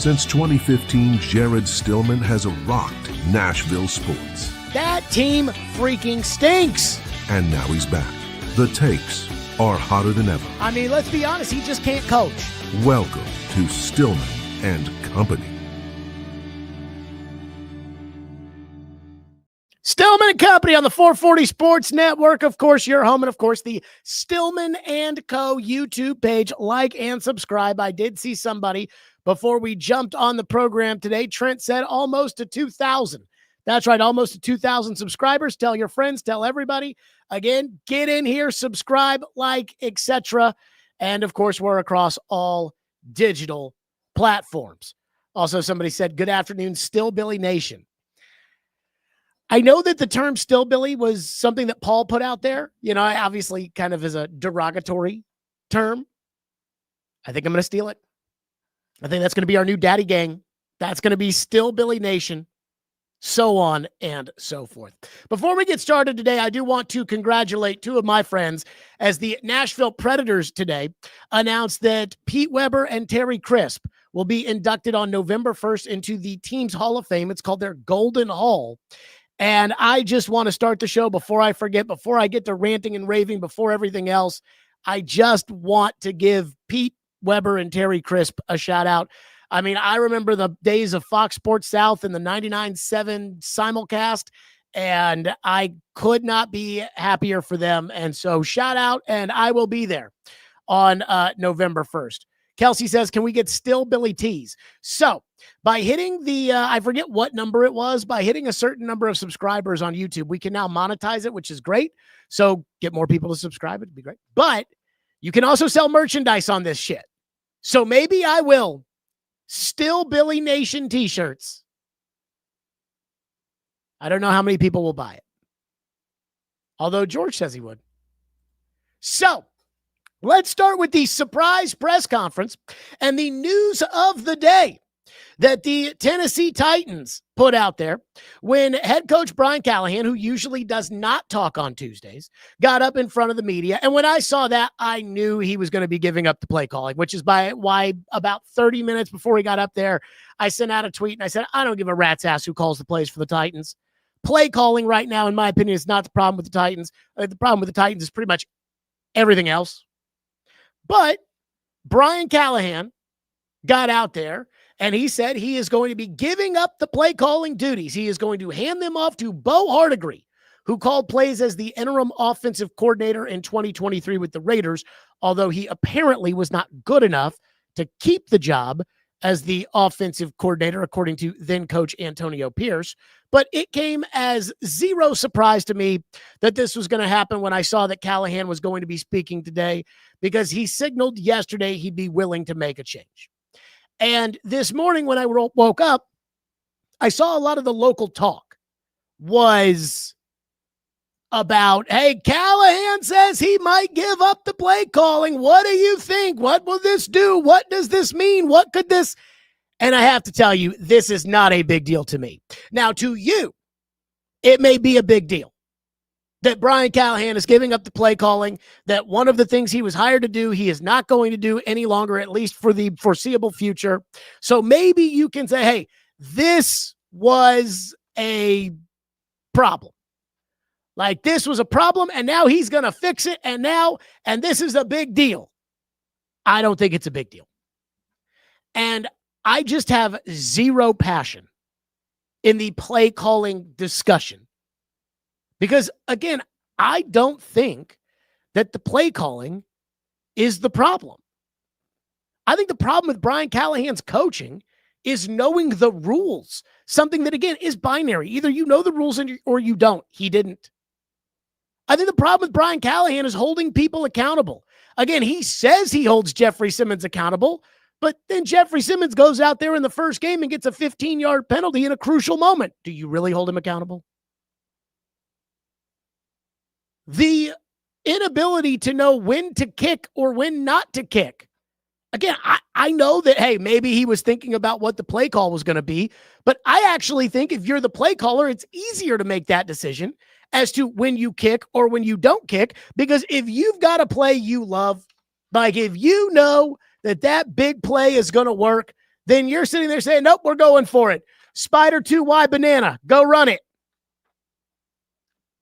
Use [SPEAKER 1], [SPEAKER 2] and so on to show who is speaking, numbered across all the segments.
[SPEAKER 1] Since 2015, Jared Stillman has rocked Nashville sports.
[SPEAKER 2] That team freaking stinks.
[SPEAKER 1] And now he's back. The takes are hotter than ever.
[SPEAKER 2] I mean, let's be honest, he just can't coach.
[SPEAKER 1] Welcome to Stillman and Company.
[SPEAKER 2] Stillman and Company on the 440 Sports Network. Of course, your home, and of course, the Stillman and Co. YouTube page. Like and subscribe. I did see somebody before we jumped on the program today. Trent said almost to 2,000. That's right, almost to 2,000 subscribers. Tell your friends, tell everybody. Again, get in here, subscribe, like, etc. And, of course, we're across all digital platforms. Also, somebody said, good afternoon, Still Billy Nation. I know that the term Still Billy was something that Paul put out there. You know, obviously kind of as a derogatory term. I think I'm going to steal it. I think that's going to be our new daddy gang. That's going to be Still Billy Nation. So on and so forth. Before we get started today, I do want to congratulate two of my friends as the Nashville Predators today announced that Pete Weber and Terry Crisp will be inducted on November 1st into the team's Hall of Fame. It's called their Golden Hall. And I just want to start the show before I forget, before I get to ranting and raving, before everything else. I just want to give Pete Weber and Terry Crisp a shout out. I mean, I remember the days of Fox Sports South and the 99.7 simulcast, and I could not be happier for them. And so shout out, and I will be there on November 1st. Kelsey says, can we get Still Billy Tees? So by hitting the, I forget what number it was, by hitting a certain number of subscribers on YouTube, we can now monetize it, which is great. So get more people to subscribe. It'd be great. But you can also sell merchandise on this shit. So maybe I will. Still Billy Nation t-shirts. I don't know how many people will buy it. Although George says he would. So let's start with the surprise press conference and the news of the day that the Tennessee Titans put out there when head coach Brian Callahan, who usually does not talk on Tuesdays, got up in front of the media. And when I saw that, I knew he was going to be giving up the play calling, which is why about 30 minutes before he got up there, I sent out a tweet and I said, I don't give a rat's ass who calls the plays for the Titans. Play calling right now, in my opinion, is not the problem with the Titans. The problem with the Titans is pretty much everything else. But Brian Callahan got out there and he said he is going to be giving up the play calling duties. He is going to hand them off to Bo Hardegree, who called plays as the interim offensive coordinator in 2023 with the Raiders, although he apparently was not good enough to keep the job as the offensive coordinator, according to then coach Antonio Pierce. But it came as zero surprise to me that this was going to happen when I saw that Callahan was going to be speaking today, because he signaled yesterday he'd be willing to make a change. And this morning when I woke up, I saw a lot of the local talk was about, hey, Callahan says he might give up the play calling. What do you think? What will this do? What does this mean? What could this? And I have to tell you, this is not a big deal to me. Now, to you, it may be a big deal that Brian Callahan is giving up the play calling, that one of the things he was hired to do, he is not going to do any longer, at least for the foreseeable future. So maybe you can say, hey, this was a problem. Like, this was a problem, and now he's going to fix it, and this is a big deal. I don't think it's a big deal. And I just have zero passion in the play calling discussion. Because, again, I don't think that the play calling is the problem. I think the problem with Brian Callahan's coaching is knowing the rules. Something that, again, is binary. Either you know the rules or you don't. He didn't. I think the problem with Brian Callahan is holding people accountable. Again, he says he holds Jeffrey Simmons accountable, but then Jeffrey Simmons goes out there in the first game and gets a 15-yard penalty in a crucial moment. Do you really hold him accountable? The inability to know when to kick or when not to kick. Again, I know that, hey, maybe he was thinking about what the play call was going to be, but I actually think if you're the play caller, it's easier to make that decision as to when you kick or when you don't kick, because if you've got a play you love, like if you know that big play is going to work, then you're sitting there saying, nope, we're going for it. Spider 2Y banana, go run it.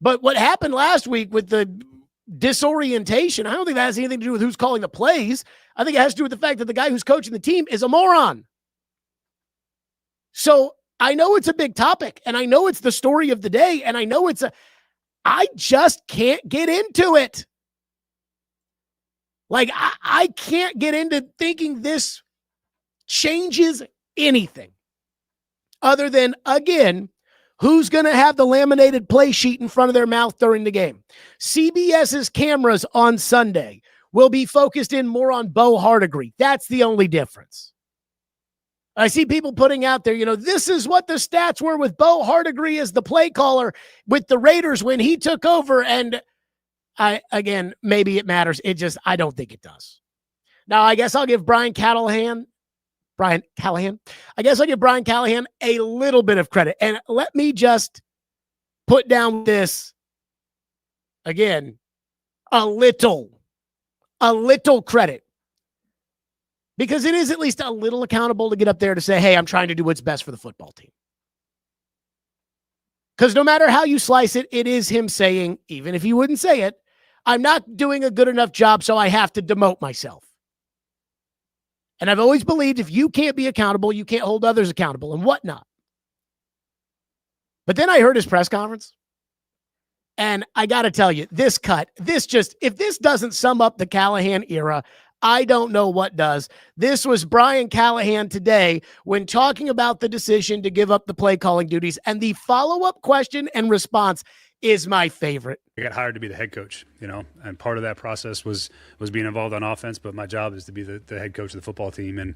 [SPEAKER 2] But what happened last week with the disorientation, I don't think that has anything to do with who's calling the plays. I think it has to do with the fact that the guy who's coaching the team is a moron. So I know it's a big topic, and I know it's the story of the day, and I know I just can't get into it. Like, I can't get into thinking this changes anything other than, again, who's going to have the laminated play sheet in front of their mouth during the game. CBS's cameras on Sunday will be focused in more on Bo Hardegree. That's the only difference. I see people putting out there, this is what the stats were with Bo Hardegree as the play caller with the Raiders when he took over. And maybe it matters. I don't think it does. Now, I guess I'll give Brian Callahan. I guess I'll give Brian Callahan a little bit of credit. And let me just put down this again, a little credit. Because it is at least a little accountable to get up there to say, hey, I'm trying to do what's best for the football team. Because no matter how you slice it, it is him saying, even if he wouldn't say it, I'm not doing a good enough job, so I have to demote myself. And I've always believed if you can't be accountable, you can't hold others accountable and whatnot. But then I heard his press conference. And I got to tell you, if this doesn't sum up the Callahan era, I don't know what does. This was Brian Callahan today when talking about the decision to give up the play calling duties. And the follow-up question and response is my favorite.
[SPEAKER 3] I got hired to be the head coach, and part of that process was being involved on offense, but my job is to be the head coach of the football team. And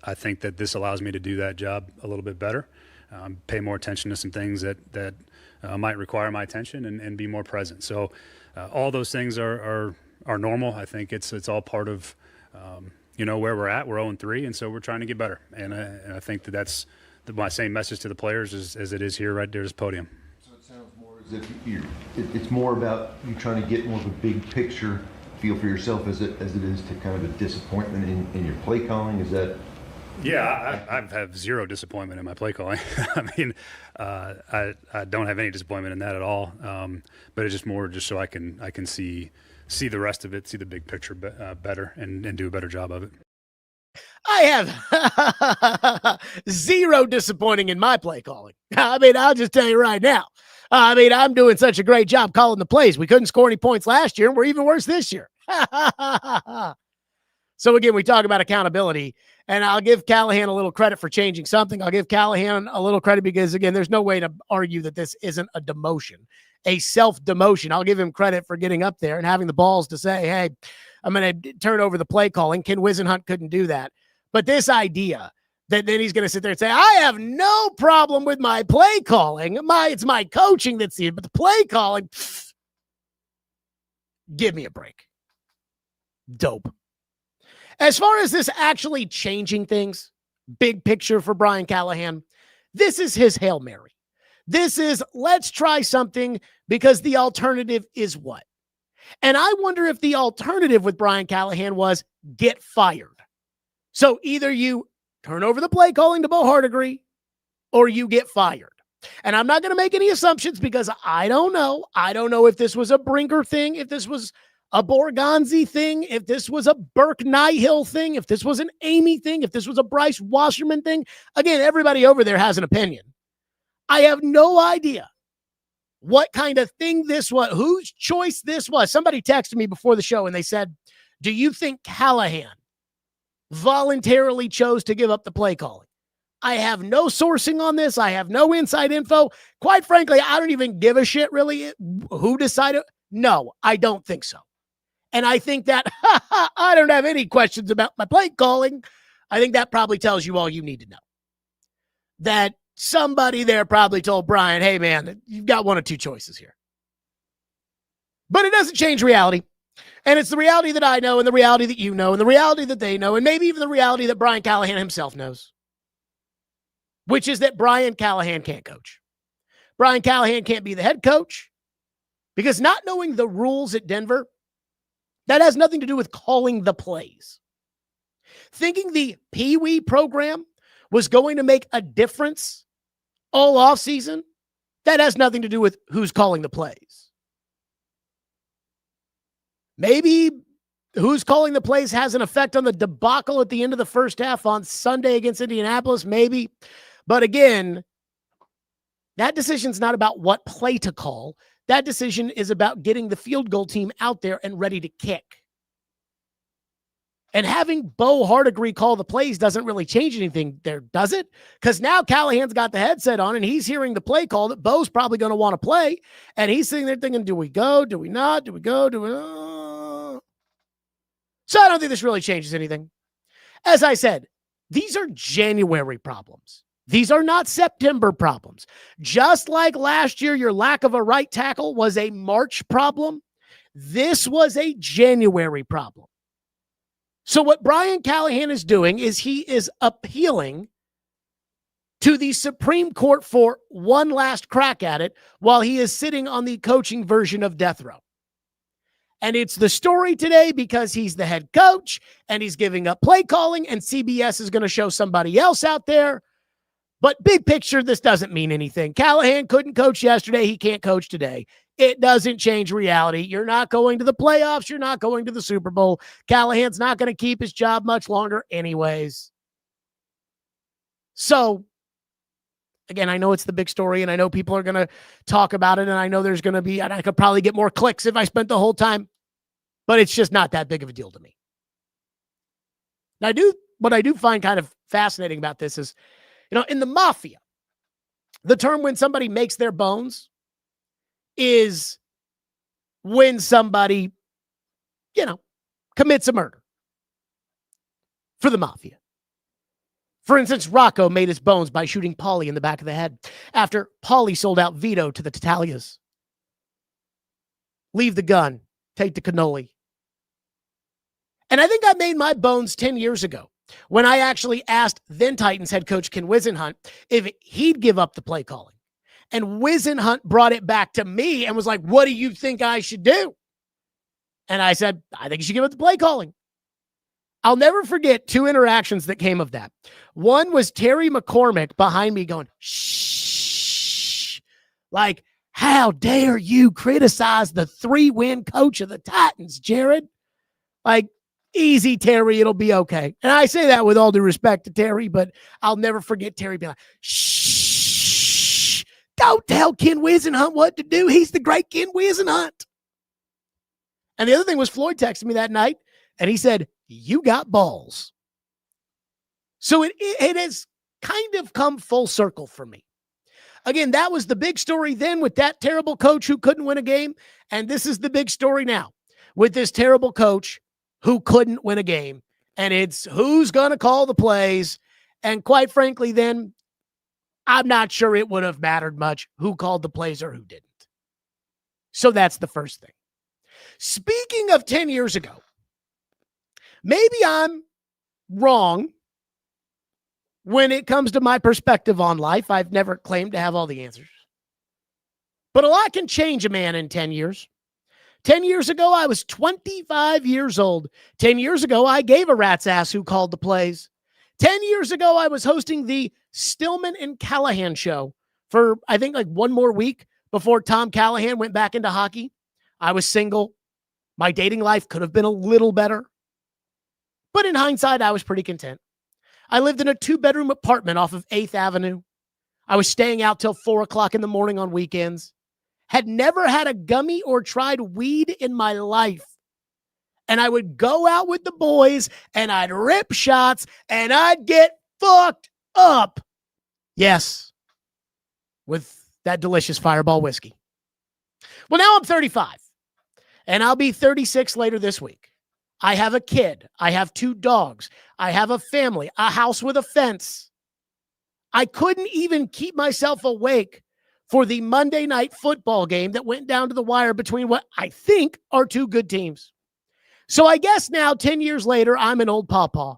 [SPEAKER 3] I think that this allows me to do that job a little bit better, pay more attention to some things that might require my attention and be more present. So all those things are normal. I think it's all part of, where we're at. We're 0-3, and so we're trying to get better. And I think that's my same message to the players as it is here right there at this podium.
[SPEAKER 4] So it sounds more as if it's more about you trying to get more of a big picture feel for yourself as it is to kind of a disappointment in your play calling. Is that?
[SPEAKER 3] Yeah, I have zero disappointment in my play calling. I mean, I don't have any disappointment in that at all. But it's just more so I can see the rest of it, see the big picture better, and do a better job of it.
[SPEAKER 2] I have zero disappointing in my play calling. I mean, I'll just tell you right now. I mean, I'm doing such a great job calling the plays. We couldn't score any points last year, and we're even worse this year. So again, we talk about accountability, and I'll give Callahan a little credit for changing something. I'll give Callahan a little credit because, again, there's no way to argue that this isn't a demotion, a self-demotion. I'll give him credit for getting up there and having the balls to say, hey, I'm going to turn over the play calling. Ken Wisenhunt couldn't do that. But this idea that then he's going to sit there and say, I have no problem with my play calling. It's my coaching that's here, but the play calling, give me a break. Dope. As far as this actually changing things, big picture for Brian Callahan, this is his Hail Mary. This is, let's try something because the alternative is what? And I wonder if the alternative with Brian Callahan was get fired. So either you turn over the play calling to Bo Hardegree or you get fired. And I'm not going to make any assumptions because I don't know. I don't know if this was a Brinker thing, if this was a Borgonzi thing, if this was a Burke Nihill thing, if this was an Amy thing, if this was a Bryce Wasserman thing. Again, everybody over there has an opinion. I have no idea what kind of thing this was, whose choice this was. Somebody texted me before the show and they said, do you think Callahan voluntarily chose to give up the play calling? I have no sourcing on this. I have no inside info. Quite frankly, I don't even give a shit really who decided. No, I don't think so. And I think that I don't have any questions about my play calling. I think that probably tells you all you need to know. That somebody there probably told Brian, hey, man, you've got one of two choices here. But it doesn't change reality. And it's the reality that I know and the reality that you know and the reality that they know and maybe even the reality that Brian Callahan himself knows, which is that Brian Callahan can't coach. Brian Callahan can't be the head coach because not knowing the rules at Denver, that has nothing to do with calling the plays. thinking the Pee Wee program was going to make a difference all offseason, that has nothing to do with who's calling the plays. Maybe who's calling the plays has an effect on the debacle at the end of the first half on Sunday against Indianapolis, maybe. But again, that decision's not about what play to call. That decision is about getting the field goal team out there and ready to kick. And having Bo Hardegree call the plays doesn't really change anything there, does it? Because now Callahan's got the headset on and he's hearing the play call that Bo's probably going to want to play. And he's sitting there thinking, do we go? Do we not? Do we go? Do we not? So I don't think this really changes anything. As I said, these are January problems. These are not September problems. Just like last year, your lack of a right tackle was a March problem. This was a January problem. So what Brian Callahan is doing is he is appealing to the Supreme Court for one last crack at it while he is sitting on the coaching version of death row. And it's the story today because he's the head coach and he's giving up play calling and CBS is going to show somebody else out there. But big picture, this doesn't mean anything. Callahan couldn't coach yesterday. He can't coach today. It doesn't change reality. You're not going to the playoffs. You're not going to the Super Bowl. Callahan's not going to keep his job much longer anyways. So, again, I know it's the big story, and I know people are going to talk about it, and I know there's going to be, and I could probably get more clicks if I spent the whole time, but it's just not that big of a deal to me. Now, what I do find kind of fascinating about this is, in the mafia, the term when somebody makes their bones is when somebody, commits a murder for the mafia. For instance, Rocco made his bones by shooting Paulie in the back of the head after Paulie sold out Vito to the Tatalias. Leave the gun, take the cannoli. And I think I made my bones 10 years ago when I actually asked then Titans head coach Ken Whisenhunt if he'd give up the play calling. And Whisenhunt brought it back to me and was like, what do you think I should do? And I said, I think you should give up the play calling. I'll never forget two interactions that came of that. One was Terry McCormick behind me going, shh, like, how dare you criticize the 3-win coach of the Titans, Jared? Like, easy, Terry, it'll be okay. And I say that with all due respect to Terry, but I'll never forget Terry being like, shh, don't tell Ken Whisenhunt what to do. He's the great Ken Whisenhunt. And the other thing was Floyd texted me that night, and he said, you got balls. So it has kind of come full circle for me. Again, that was the big story then with that terrible coach who couldn't win a game. And this is the big story now with this terrible coach who couldn't win a game. And it's who's going to call the plays. And quite frankly, then I'm not sure it would have mattered much who called the plays or who didn't. So that's the first thing. Speaking of 10 years ago, maybe I'm wrong when it comes to my perspective on life. I've never claimed to have all the answers. But a lot can change a man in 10 years. 10 years ago, I was 25 years old. 10 years ago, I gave a rat's ass who called the plays. 10 years ago, I was hosting the Stillman and Callahan show for, I think, like one more week before Tom Callahan went back into hockey. I was single. My dating life could have been a little better. But in hindsight, I was pretty content. I lived in a 2-bedroom apartment off of 8th Avenue. I was staying out till 4 o'clock in the morning on weekends. Had never had a gummy or tried weed in my life. And I would go out with the boys and I'd rip shots and I'd get fucked up. Yes, with that delicious Fireball whiskey. Well, now I'm 35 and I'll be 36 later this week. I have a kid. I have 2 dogs. I have a family, a house with a fence. I couldn't even keep myself awake for the Monday night football game that went down to the wire between what I think are 2 good teams. So I guess now, 10 years later, I'm an old pawpaw.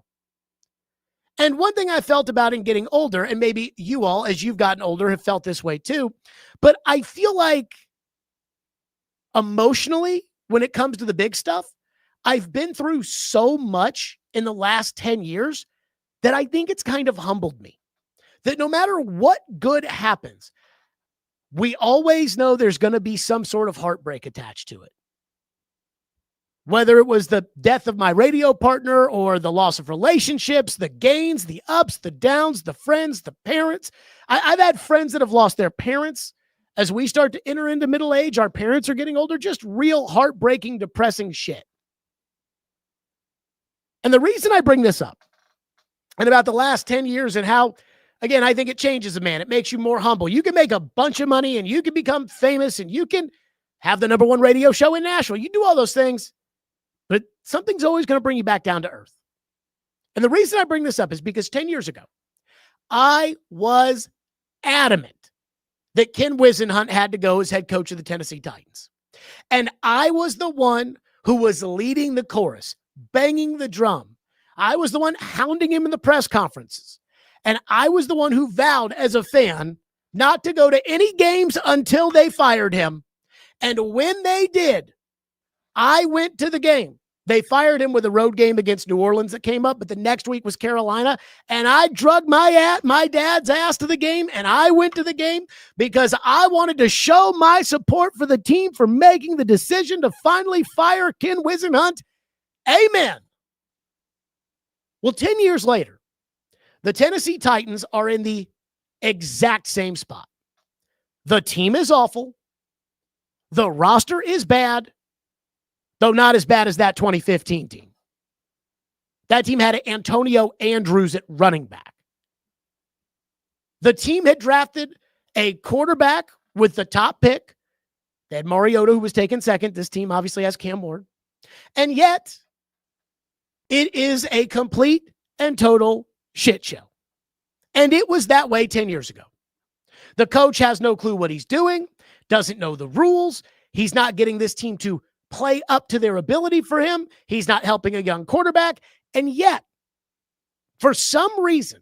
[SPEAKER 2] And one thing I felt about in getting older, and maybe you all, as you've gotten older, have felt this way too, but I feel like emotionally, when it comes to the big stuff, I've been through so much in the last 10 years that I think it's kind of humbled me. That no matter what good happens, we always know there's going to be some sort of heartbreak attached to it. Whether it was the death of my radio partner or the loss of relationships, the gains, the ups, the downs, the friends, the parents. I've had friends that have lost their parents. As we start to enter into middle age, our parents are getting older, just real heartbreaking, depressing shit. And the reason I bring this up, and about the last 10 years and how, again, I think it changes a man. It makes you more humble. You can make a bunch of money and you can become famous and you can have the number one radio show in Nashville. You do all those things, but something's always going to bring you back down to earth. And the reason I bring this up is because 10 years ago, I was adamant that Ken Whisenhunt had to go as head coach of the Tennessee Titans. And I was the one who was leading the chorus, banging the drum. I was the one hounding him in the press conferences. And I was the one who vowed as a fan not to go to any games until they fired him. And when they did, I went to the game. They fired him with a road game against New Orleans that came up, but the next week was Carolina. And I drug my dad's ass to the game, and I went to the game because I wanted to show my support for the team for making the decision to finally fire Ken Whisenhunt. Amen. Well, 10 years later, the Tennessee Titans are in the exact same spot. The team is awful. The roster is bad, though not as bad as that 2015 team. That team had Antonio Andrews at running back. The team had drafted a quarterback with the top pick. They had Mariota, who was taken second. This team obviously has Cam Ward. And yet, it is a complete and total shit show. And it was that way 10 years ago. The coach has no clue what he's doing, doesn't know the rules. He's not getting this team to play up to their ability for him. He's not helping a young quarterback. And yet, for some reason,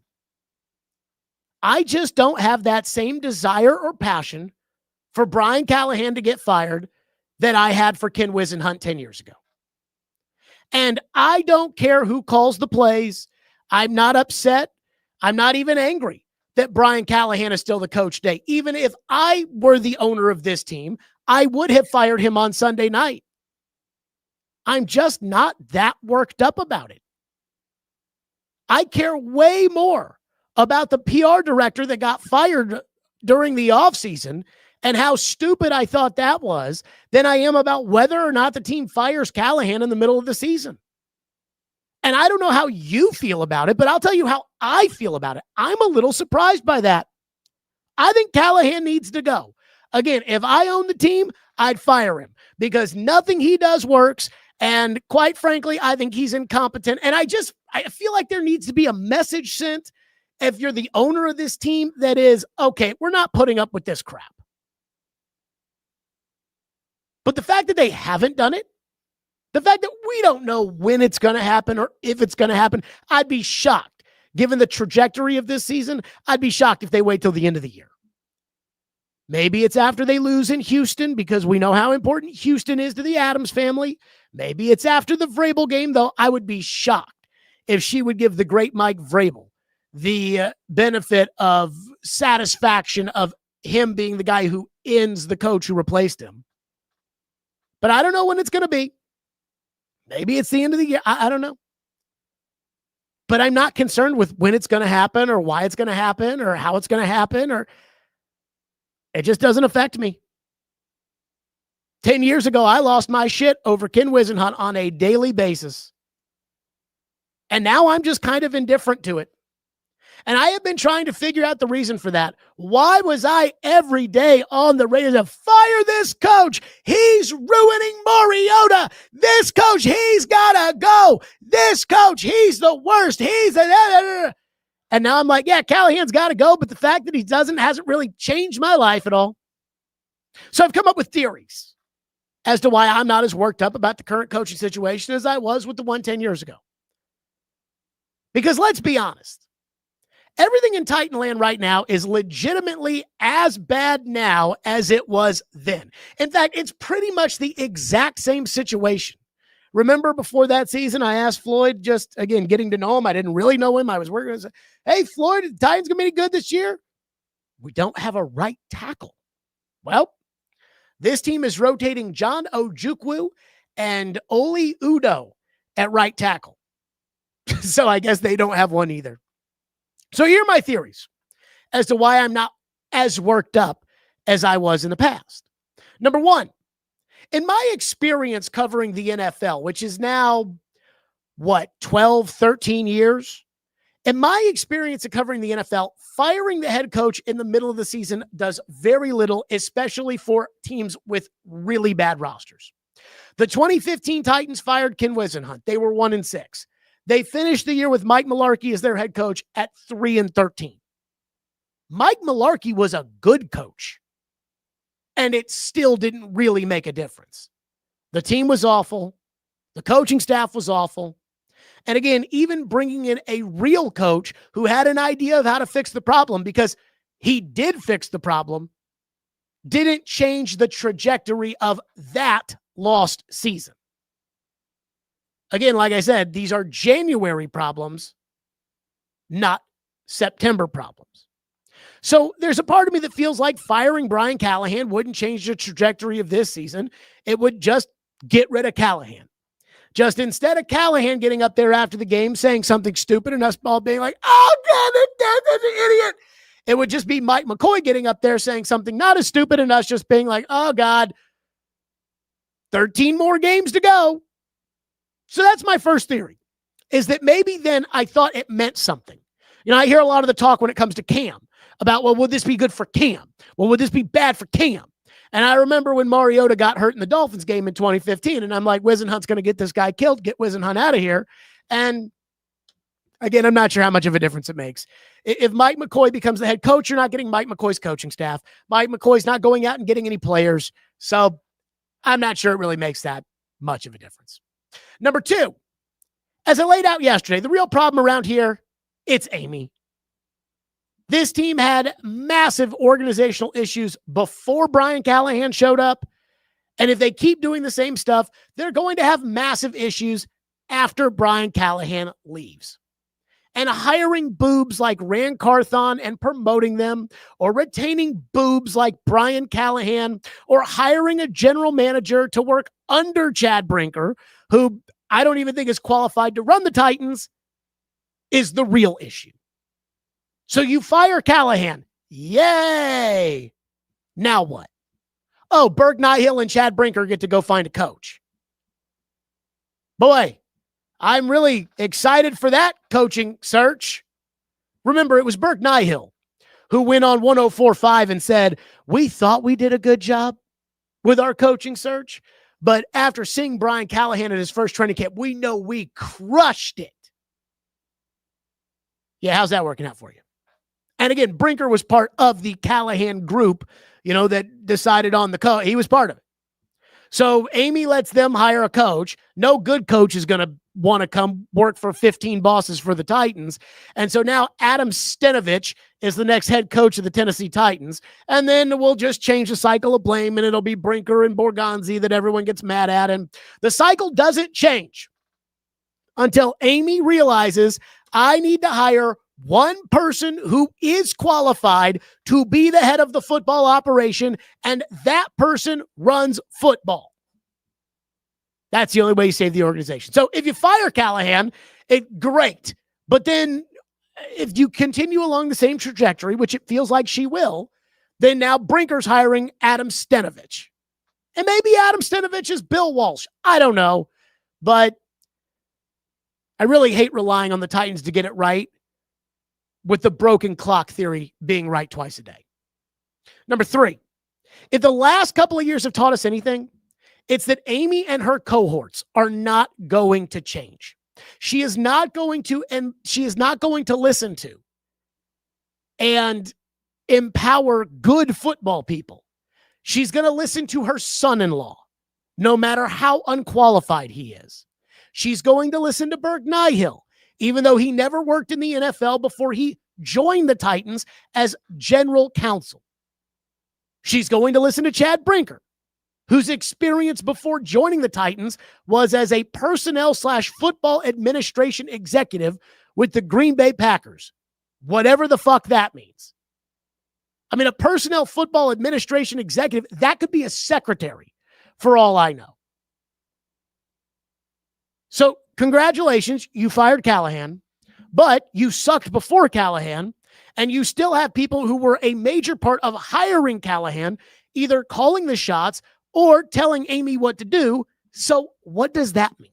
[SPEAKER 2] I just don't have that same desire or passion for Brian Callahan to get fired that I had for Ken Whisenhunt 10 years ago. And I don't care who calls the plays. I'm not upset. I'm not even angry that Brian Callahan is still the coach today. Even if I were the owner of this team, I would have fired him on Sunday night. I'm just not that worked up about it. I care way more about the PR director that got fired during the offseason and how stupid I thought that was than I am about whether or not the team fires Callahan in the middle of the season. And I don't know how you feel about it, but I'll tell you how I feel about it. I'm a little surprised by that. I think Callahan needs to go. Again, if I own the team, I'd fire him because nothing he does works. And quite frankly, I think he's incompetent. And I feel like there needs to be a message sent if you're the owner of this team that is, okay, we're not putting up with this crap. But the fact that they haven't done it, the fact that we don't know when it's going to happen or if it's going to happen, I'd be shocked. Given the trajectory of this season, I'd be shocked if they wait till the end of the year. Maybe it's after they lose in Houston because we know how important Houston is to the Adams family. Maybe it's after the Vrabel game, though. I would be shocked if she would give the great Mike Vrabel the benefit of satisfaction of him being the guy who ends the coach who replaced him. But I don't know when it's going to be. Maybe it's the end of the year. I don't know. But I'm not concerned with when it's going to happen or why it's going to happen or how it's going to happen, or it just doesn't affect me. 10 years ago, I lost my shit over Ken Whisenhunt on a daily basis. And now I'm just kind of indifferent to it. And I have been trying to figure out the reason for that. Why was I every day on the radio to fire this coach? He's ruining Mariota. This coach, he's got to go. This coach, he's the worst. And now I'm like, yeah, Callahan's got to go. But the fact that he doesn't hasn't really changed my life at all. So I've come up with theories as to why I'm not as worked up about the current coaching situation as I was with the one 10 years ago. Because let's be honest. Everything in Titanland right now is legitimately as bad now as it was then. In fact, it's pretty much the exact same situation Remember before that season, I asked Floyd, just again, getting to know him. I didn't really know him. I was working. I said, hey, Floyd, the Titans going to be good this year? We don't have a right tackle. Well, this team is rotating John Ojukwu and Oli Udoh at right tackle. So I guess they don't have one either. So here are my theories as to why I'm not as worked up as I was in the past. Number one, in my experience covering the NFL, which is now, 12, 13 years? In my experience of covering the NFL, firing the head coach in the middle of the season does very little, especially for teams with really bad rosters. The 2015 Titans fired Ken Whisenhunt. They were 1-6. They finished the year with Mike Mularkey as their head coach at 3-13. Mike Mularkey was a good coach, and it still didn't really make a difference. The team was awful. The coaching staff was awful. And again, even bringing in a real coach who had an idea of how to fix the problem, because he did fix the problem, didn't change the trajectory of that lost season. Again, like I said, these are January problems, not September problems. So there's a part of me that feels like firing Brian Callahan wouldn't change the trajectory of this season. It would just get rid of Callahan. Just instead of Callahan getting up there after the game saying something stupid and us all being like, oh, damn it, that's an idiot. It would just be Mike McCoy getting up there saying something not as stupid and us just being like, oh, God, 13 more games to go. So that's my first theory, is that maybe then I thought it meant something. You know, I hear a lot of the talk when it comes to Cam about, well, would this be good for Cam? Well, would this be bad for Cam? And I remember when Mariota got hurt in the Dolphins game in 2015, and I'm like, Whisenhunt's going to get this guy killed, get Whisenhunt out of here. And again, I'm not sure how much of a difference it makes. If Mike McCoy becomes the head coach, you're not getting Mike McCoy's coaching staff. Mike McCoy's not going out and getting any players. So I'm not sure it really makes that much of a difference. Number two, as I laid out yesterday, the real problem around here, it's Amy. This team had massive organizational issues before Brian Callahan showed up. And if they keep doing the same stuff, they're going to have massive issues after Brian Callahan leaves. And hiring boobs like Rand Carthon and promoting them, or retaining boobs like Brian Callahan, or hiring a general manager to work under Chad Brinker, who I don't even think is qualified to run the Titans, is the real issue. So you fire Callahan. Yay! Now what? Oh, Burke Nihill and Chad Brinker get to go find a coach. Boy, I'm really excited for that coaching search. Remember, it was Burke Nihill who went on 104.5 and said, we thought we did a good job with our coaching search, but after seeing Brian Callahan at his first training camp, we know we crushed it. Yeah, how's that working out for you? And again, Brinker was part of the Callahan group, that decided on the coach. He was part of it. So Amy lets them hire a coach. No good coach is going to want to come work for 15 bosses for the Titans. And so now Adam Stenavich is the next head coach of the Tennessee Titans. And then we'll just change the cycle of blame, and it'll be Brinker and Borgonzi that everyone gets mad at. And the cycle doesn't change until Amy realizes, I need to hire one person who is qualified to be the head of the football operation, and that person runs football. That's the only way you save the organization. So if you fire Callahan, great. But then if you continue along the same trajectory, which it feels like she will, then now Brinker's hiring Adam Stenavich. And maybe Adam Stenavich is Bill Walsh. I don't know. But I really hate relying on the Titans to get it right, with the broken clock theory being right twice a day. Number three, if the last couple of years have taught us anything, it's that Amy and her cohorts are not going to change. She is not going to, and she is not going to listen to and empower good football people. She's going to listen to her son-in-law, no matter how unqualified he is. She's going to listen to Burke Nihill, even though he never worked in the NFL before he joined the Titans as general counsel. She's going to listen to Chad Brinker, whose experience before joining the Titans was as a personnel/football administration executive with the Green Bay Packers. Whatever the fuck that means. I mean, a personnel football administration executive, that could be a secretary for all I know. So congratulations, you fired Callahan, but you sucked before Callahan, and you still have people who were a major part of hiring Callahan, either calling the shots or telling Amy what to do. So what does that mean?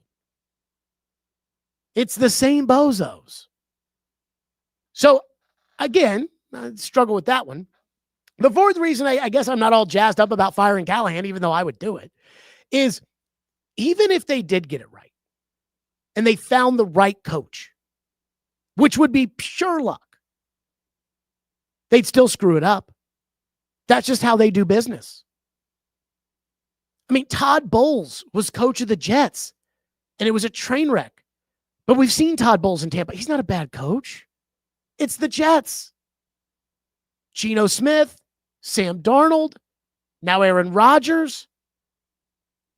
[SPEAKER 2] It's the same bozos. So again, I struggle with that one. The fourth reason I guess I'm not all jazzed up about firing Callahan, even though I would do it, is even if they did get it right and they found the right coach, which would be pure luck, they'd still screw it up. That's just how they do business. I mean, Todd Bowles was coach of the Jets, and it was a train wreck. But we've seen Todd Bowles in Tampa. He's not a bad coach. It's the Jets. Geno Smith, Sam Darnold, now Aaron Rodgers.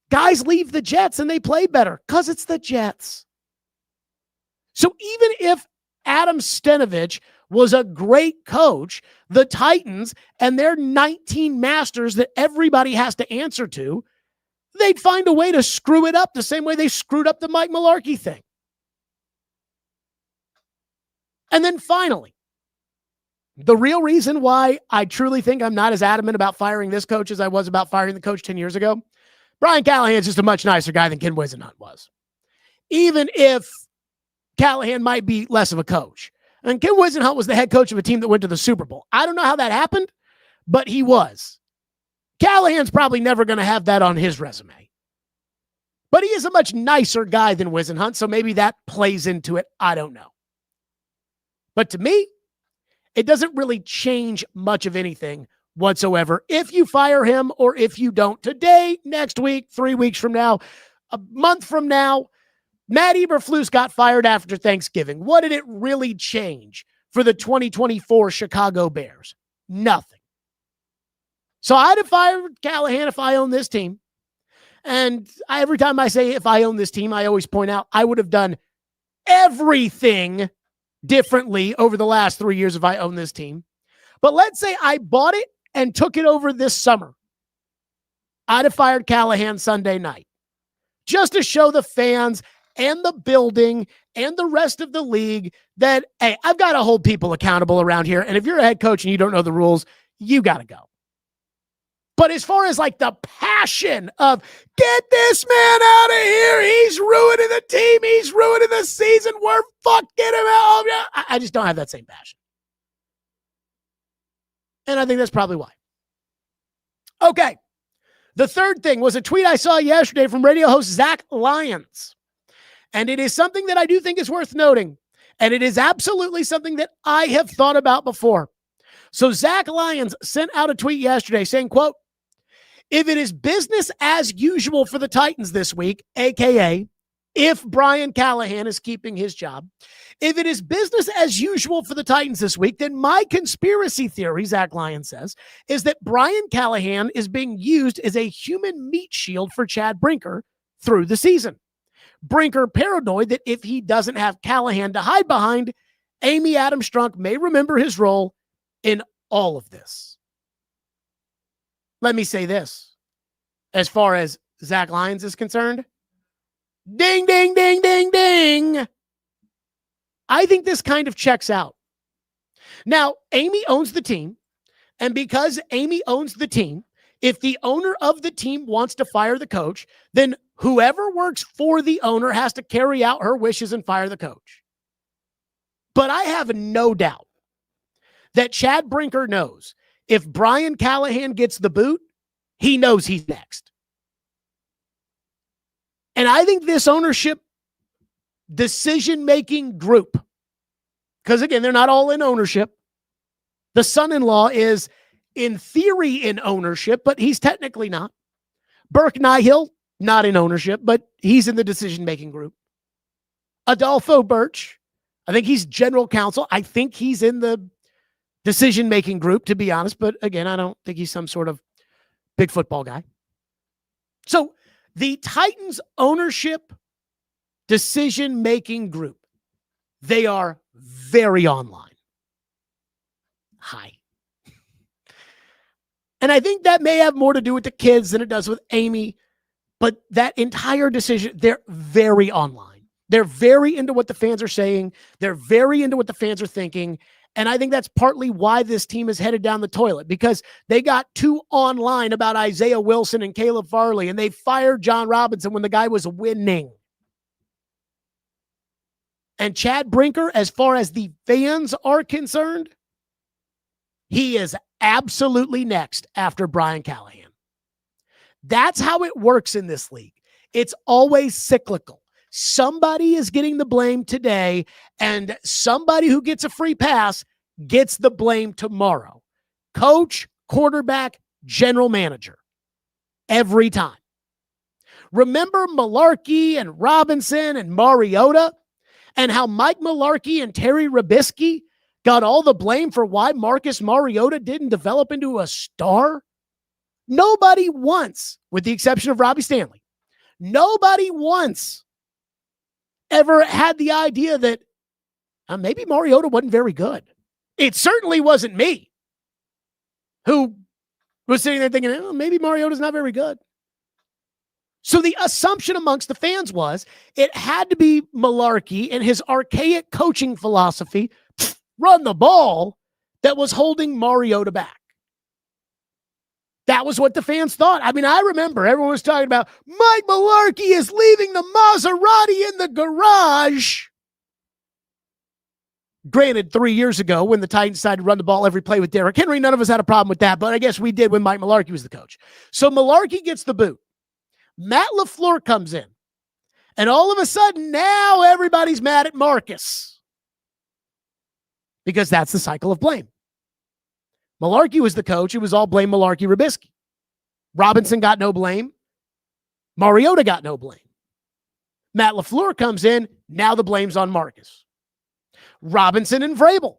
[SPEAKER 2] Guys leave the Jets and they play better because it's the Jets. So even if Adam Stenavich was a great coach, the Titans and their 19 masters that everybody has to answer to, they'd find a way to screw it up the same way they screwed up the Mike Mularkey thing. And then finally, the real reason why I truly think I'm not as adamant about firing this coach as I was about firing the coach 10 years ago, Brian Callahan's just a much nicer guy than Ken Whisenhunt was. Even if Callahan might be less of a coach. And Ken Whisenhunt was the head coach of a team that went to the Super Bowl. I don't know how that happened, but he was. Callahan's probably never going to have that on his resume. But he is a much nicer guy than Whisenhunt, so maybe that plays into it. I don't know. But to me, it doesn't really change much of anything whatsoever if you fire him or if you don't. Today, next week, 3 weeks from now, a month from now, Matt Eberflus got fired after Thanksgiving. What did it really change for the 2024 Chicago Bears? Nothing. So I'd have fired Callahan if I owned this team. And every time I say if I own this team, I always point out I would have done everything differently over the last 3 years if I own this team. But let's say I bought it and took it over this summer. I'd have fired Callahan Sunday night just to show the fans and the building and the rest of the league that, hey, I've got to hold people accountable around here. And if you're a head coach and you don't know the rules, you got to go. But as far as like the passion of get this man out of here, he's ruining the team, he's ruining the season, we're fucked, get him out. I just don't have that same passion. And I think that's probably why. Okay. The third thing was a tweet I saw yesterday from radio host Zach Lyons. And it is something that I do think is worth noting. And it is absolutely something that I have thought about before. So Zach Lyons sent out a tweet yesterday saying, quote, if it is business as usual for the Titans this week, AKA if Brian Callahan is keeping his job, if it is business as usual for the Titans this week, then my conspiracy theory, Zach Lyons says, is that Brian Callahan is being used as a human meat shield for Chad Brinker through the season. Brinker paranoid that if he doesn't have Callahan to hide behind, Amy Adams Strunk may remember his role in all of this. Let me say this. As far as Zach Lyons is concerned, ding, ding, ding, ding, ding. I think this kind of checks out. Now, Amy owns the team, and because Amy owns the team, if the owner of the team wants to fire the coach, then whoever works for the owner has to carry out her wishes and fire the coach. But I have no doubt that Chad Brinker knows if Brian Callahan gets the boot, he knows he's next. And I think this ownership decision-making group, because again, they're not all in ownership. The son-in-law is in theory in ownership, but he's technically not. Burke Nihill, not in ownership, but he's in the decision-making group. Adolfo Birch, I think he's general counsel. I think he's in the decision-making group, to be honest. But again, I don't think he's some sort of big football guy. So the Titans ownership decision-making group, they are very online. Hi. And I think that may have more to do with the kids than it does with Amy, but that entire decision, they're very online. They're very into what the fans are saying. They're very into what the fans are thinking. And I think that's partly why this team is headed down the toilet, because they got too online about Isaiah Wilson and Caleb Farley, and they fired John Robinson when the guy was winning. And Chad Brinker, as far as the fans are concerned, he is absolutely next after Brian Callahan. That's how it works in this league. It's always cyclical. Somebody is getting the blame today, and somebody who gets a free pass gets the blame tomorrow. Coach, quarterback, general manager. Every time. Remember Mularkey and Robinson and Mariota, and how Mike Mularkey and Terry Robisky got all the blame for why Marcus Mariota didn't develop into a star? Nobody once, with the exception of Robbie Stanley, nobody once ever had the idea that maybe Mariota wasn't very good. It certainly wasn't me, who was sitting there thinking, maybe Mariota's not very good. So the assumption amongst the fans was it had to be Mularkey and his archaic coaching philosophy, run the ball, that was holding Mariota back. That was what the fans thought. I mean, I remember everyone was talking about Mike Mularkey is leaving the Maserati in the garage. Granted, 3 years ago when the Titans decided to run the ball every play with Derrick Henry, none of us had a problem with that, but I guess we did when Mike Mularkey was the coach. So Mularkey gets the boot. Matt LaFleur comes in, and all of a sudden now everybody's mad at Marcus, because that's the cycle of blame. Mularkey was the coach. It was all blame Mularkey Robisky. Robinson got no blame. Mariota got no blame. Matt LaFleur comes in. Now the blame's on Marcus. Robinson and Vrabel.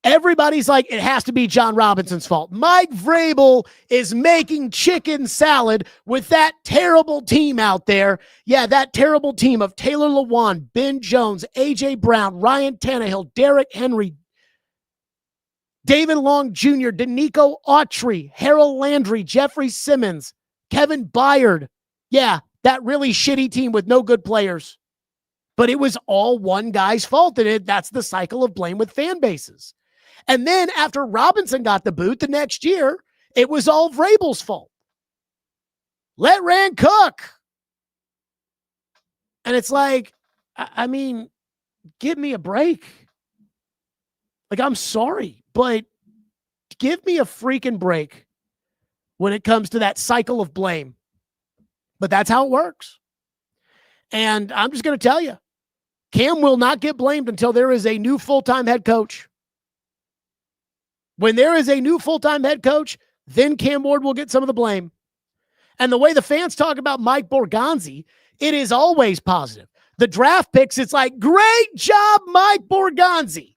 [SPEAKER 2] Everybody's like, it has to be John Robinson's fault. Mike Vrabel is making chicken salad with that terrible team out there. Yeah, that terrible team of Taylor Lewan, Ben Jones, A.J. Brown, Ryan Tannehill, Derrick Henry, David Long Jr., Danico Autry, Harold Landry, Jeffrey Simmons, Kevin Byard. Yeah, that really shitty team with no good players. But it was all one guy's fault, and that's the cycle of blame with fan bases. And then after Robinson got the boot the next year, it was all Vrabel's fault. Let Rand cook. And it's like, I mean, give me a break. Like, I'm sorry, but give me a freaking break when it comes to that cycle of blame. But that's how it works. And I'm just going to tell you, Cam will not get blamed until there is a new full-time head coach. When there is a new full-time head coach, then Cam Ward will get some of the blame. And the way the fans talk about Mike Borgonzi, it is always positive. The draft picks, it's like, great job, Mike Borgonzi.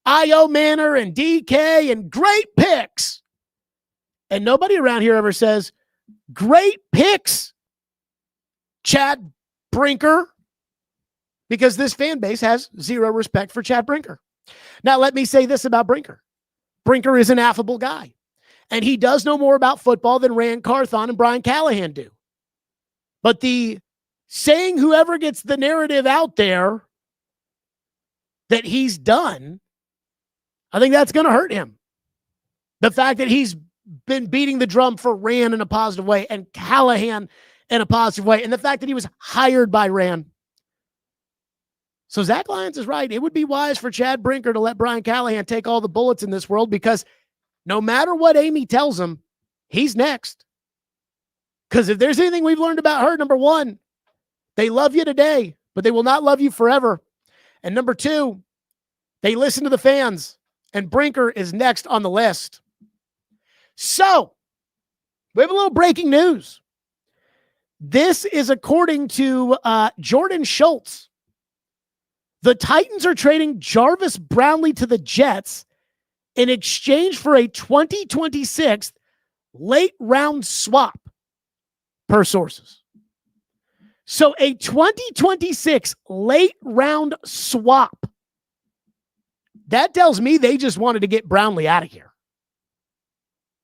[SPEAKER 2] I.O. Manor and DK and great picks. And nobody around here ever says, great picks, Chad Brinker, because this fan base has zero respect for Chad Brinker. Now, let me say this about Brinker. Brinker is an affable guy, and he does know more about football than Rand Carthon and Brian Callahan do. But the saying whoever gets the narrative out there that he's done, I think that's going to hurt him. The fact that he's been beating the drum for Rand in a positive way and Callahan in a positive way, and the fact that he was hired by Rand. So Zach Lyons is right. It would be wise for Chad Brinker to let Brian Callahan take all the bullets in this world, because no matter what Amy tells him, he's next. Because if there's anything we've learned about her, number one, they love you today, but they will not love you forever. And number two, they listen to the fans, and Brinker is next on the list. So we have a little breaking news. This is according to Jordan Schultz. The Titans are trading Jarvis Brownlee to the Jets in exchange for a 2026 late round swap per sources. So a 2026 late round swap. That tells me they just wanted to get Brownlee out of here.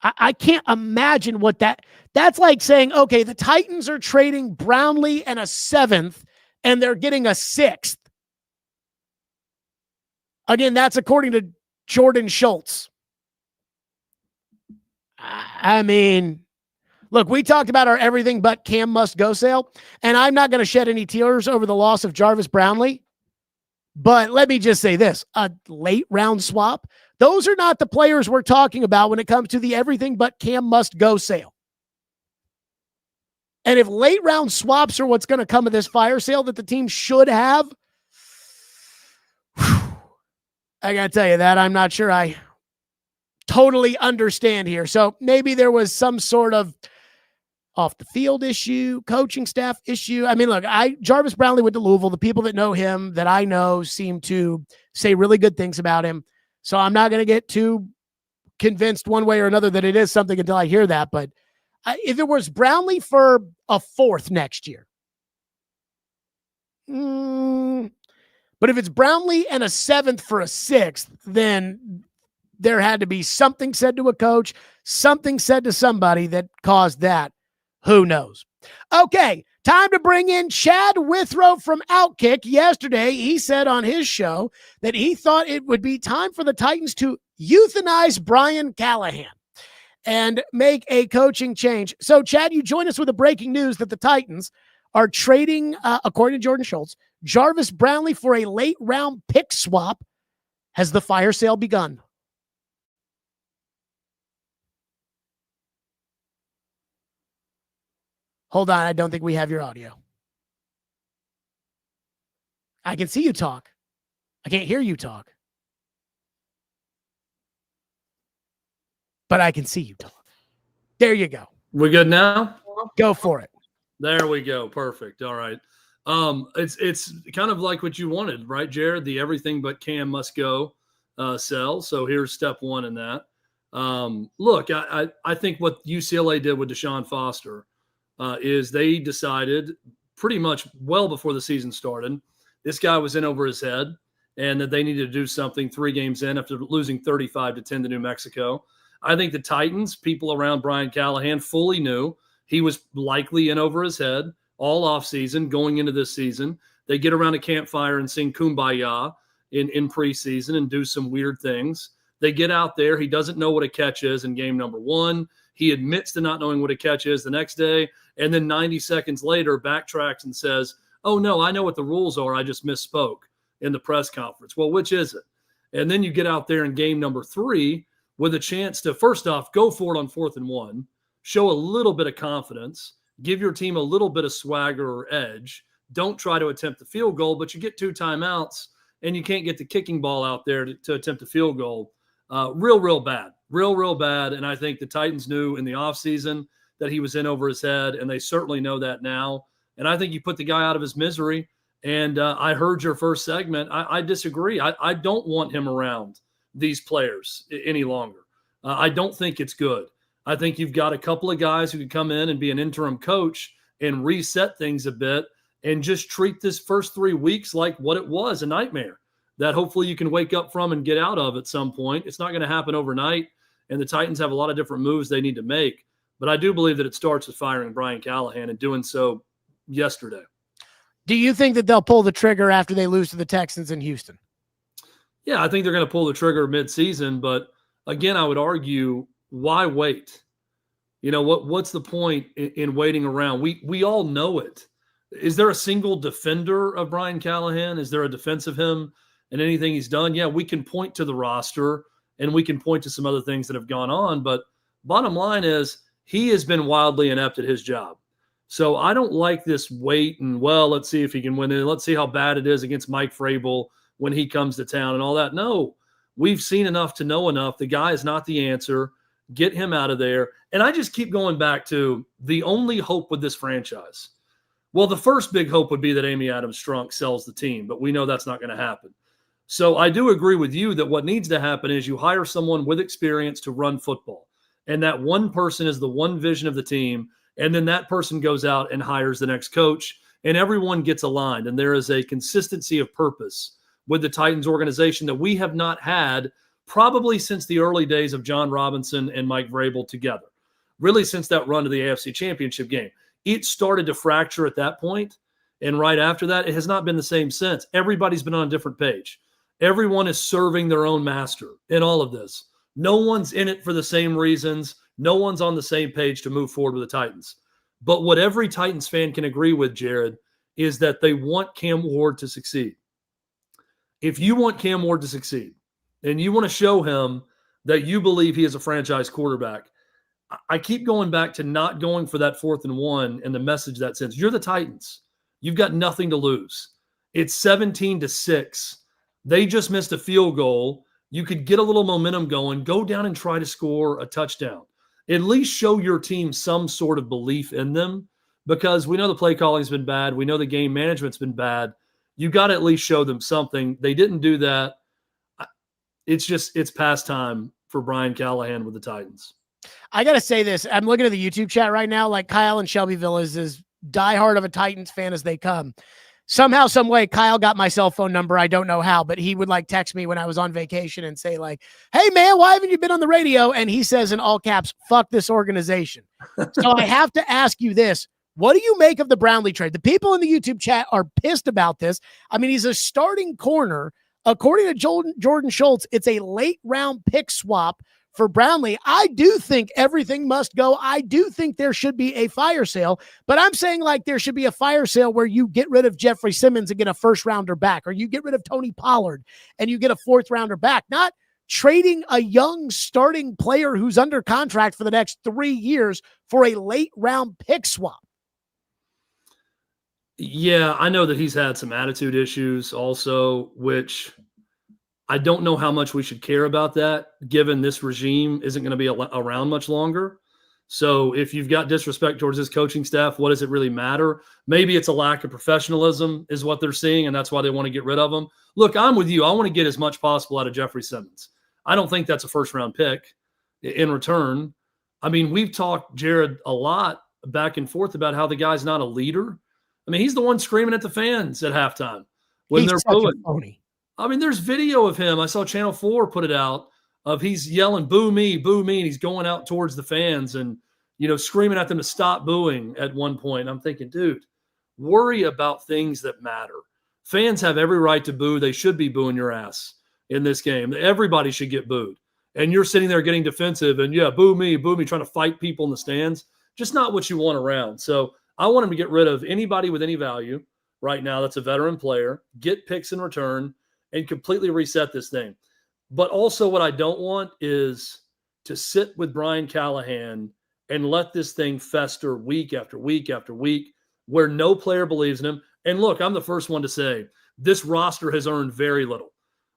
[SPEAKER 2] I can't imagine what that's like saying, okay, the Titans are trading Brownlee and a 7th, and they're getting a 6th. Again, that's according to Jordan Schultz. I mean, look, we talked about our everything but Cam must go sale, and I'm not going to shed any tears over the loss of Jarvis Brownlee. But let me just say this, a late round swap, those are not the players we're talking about when it comes to the everything but Cam must go sale. And if late round swaps are what's going to come of this fire sale that the team should have, I got to tell you that I'm not sure I totally understand here. So maybe there was some sort of off the field issue, coaching staff issue. I mean, look, Jarvis Brownlee went to Louisville. The people that know him, that I know, seem to say really good things about him. So I'm not going to get too convinced one way or another that it is something until I hear that. But if it was Brownlee for a 4th next year, but if it's Brownlee and a 7th for a 6th, then there had to be something said to a coach, something said to somebody that caused that. Who knows? Okay, time to bring in Chad Withrow from Outkick. Yesterday, he said on his show that he thought it would be time for the Titans to euthanize Brian Callahan and make a coaching change. So, Chad, you join us with the breaking news that the Titans are trading, according to Jordan Schultz, Jarvis Brownlee for a late-round pick swap. Has the fire sale begun? Hold on, I don't think we have your audio. I can see you talk. I can't hear you talk. But I can see you talk. There you go.
[SPEAKER 5] We good now?
[SPEAKER 2] Go for it.
[SPEAKER 5] There we go. Perfect. All right. It's kind of like what you wanted, right, Jared? The everything but Cam must go sell. So here's step one in that. Look, I think what UCLA did with Deshaun Foster is they decided pretty much well before the season started, this guy was in over his head and that they needed to do something 3 games in after losing 35-10 to New Mexico. I think the Titans, people around Brian Callahan, fully knew he was likely in over his head all offseason going into this season. They get around a campfire and sing Kumbaya in preseason and do some weird things. They get out there. He doesn't know what a catch is in game number 1. He admits to not knowing what a catch is the next day. And then 90 seconds later, backtracks and says, oh, no, I know what the rules are. I just misspoke in the press conference. Well, which is it? And then you get out there in game number 3 with a chance to, first off, go for it on 4th and 1, show a little bit of confidence, give your team a little bit of swagger or edge. Don't try to attempt the field goal, but you get 2 timeouts and you can't get the kicking ball out there to attempt a field goal. Real bad. Real bad. And I think the Titans knew in the offseason that he was in over his head, and they certainly know that now. And I think you put the guy out of his misery. And I heard your first segment. I disagree. I don't want him around these players any longer. I don't think it's good. I think you've got a couple of guys who can come in and be an interim coach and reset things a bit and just treat this first 3 weeks like what it was, a nightmare that hopefully you can wake up from and get out of at some point. It's not going to happen overnight, and the Titans have a lot of different moves they need to make. But I do believe that it starts with firing Brian Callahan and doing so yesterday.
[SPEAKER 2] Do you think that they'll pull the trigger after they lose to the Texans in Houston?
[SPEAKER 5] Yeah, I think they're going to pull the trigger midseason. But again, I would argue, why wait? You know, what's the point in waiting around? We all know it. Is there a single defender of Brian Callahan? Is there a defense of him and anything he's done? Yeah, we can point to the roster and we can point to some other things that have gone on. But bottom line is he has been wildly inept at his job. So I don't like this wait and, well, let's see if he can win it. Let's see how bad it is against Mike Vrabel when he comes to town and all that. No, we've seen enough to know enough. The guy is not the answer. Get him out of there. And I just keep going back to the only hope with this franchise. Well, the first big hope would be that Amy Adams-Strunk sells the team, but we know that's not going to happen. So I do agree with you that what needs to happen is you hire someone with experience to run football. And that one person is the one vision of the team. And then that person goes out and hires the next coach, and everyone gets aligned. And there is a consistency of purpose with the Titans organization that we have not had probably since the early days of John Robinson and Mike Vrabel together, really since that run to the AFC Championship game. It started to fracture at that point, and right after that, it has not been the same since. Everybody's been on a different page. Everyone is serving their own master in all of this. No one's in it for the same reasons. No one's on the same page to move forward with the Titans. But what every Titans fan can agree with, Jared, is that they want Cam Ward to succeed. If you want Cam Ward to succeed and you want to show him that you believe he is a franchise quarterback, I keep going back to not going for that 4th and 1 and the message that sends. You're the Titans. You've got nothing to lose. It's 17-6. They just missed a field goal. You could get a little momentum going, go down and try to score a touchdown. At least show your team some sort of belief in them, because we know the play calling's been bad. We know the game management's been bad. You got to at least show them something. They didn't do that. It's past time for Brian Callahan with the Titans.
[SPEAKER 2] I got to say this. I'm looking at the YouTube chat right now. Like, Kyle in Shelbyville is as diehard of a Titans fan as they come. Somehow, some way, Kyle got my cell phone number. I don't know how, but he would like text me when I was on vacation and say like, "Hey man, why haven't you been on the radio?" And he says in all caps, "Fuck this organization." So I have to ask you this. What do you make of the Brownlee trade? The people in the YouTube chat are pissed about this. I mean, he's a starting corner. According to Jordan Schultz, it's a late round pick swap for Brownlee. I do think everything must go. I do think there should be a fire sale, but I'm saying like there should be a fire sale where you get rid of Jeffrey Simmons and get a 1st rounder back, or you get rid of Tony Pollard and you get a 4th rounder back, not trading a young starting player who's under contract for the next 3 years for a late round pick swap.
[SPEAKER 5] Yeah, I know that he's had some attitude issues also, which I don't know how much we should care about that, given this regime isn't going to be around much longer. So if you've got disrespect towards his coaching staff, what does it really matter? Maybe it's a lack of professionalism is what they're seeing, and that's why they want to get rid of him. Look, I'm with you. I want to get as much possible out of Jeffrey Simmons. I don't think that's a 1st-round pick in return. I mean, we've talked, Jared, a lot back and forth about how the guy's not a leader. I mean, he's the one screaming at the fans at halftime when they're booing. I mean, there's video of him. I saw Channel 4 put it out of he's yelling, "Boo me, boo me." And he's going out towards the fans and, screaming at them to stop booing at one point. I'm thinking, dude, worry about things that matter. Fans have every right to boo. They should be booing your ass in this game. Everybody should get booed. And you're sitting there getting defensive and, yeah, boo me, trying to fight people in the stands. Just not what you want around. So I want him to get rid of anybody with any value right now that's a veteran player, get picks in return, and completely reset this thing. But also what I don't want is to sit with Brian Callahan and let this thing fester week after week after week where no player believes in him. And look, I'm the first one to say this roster has earned very little,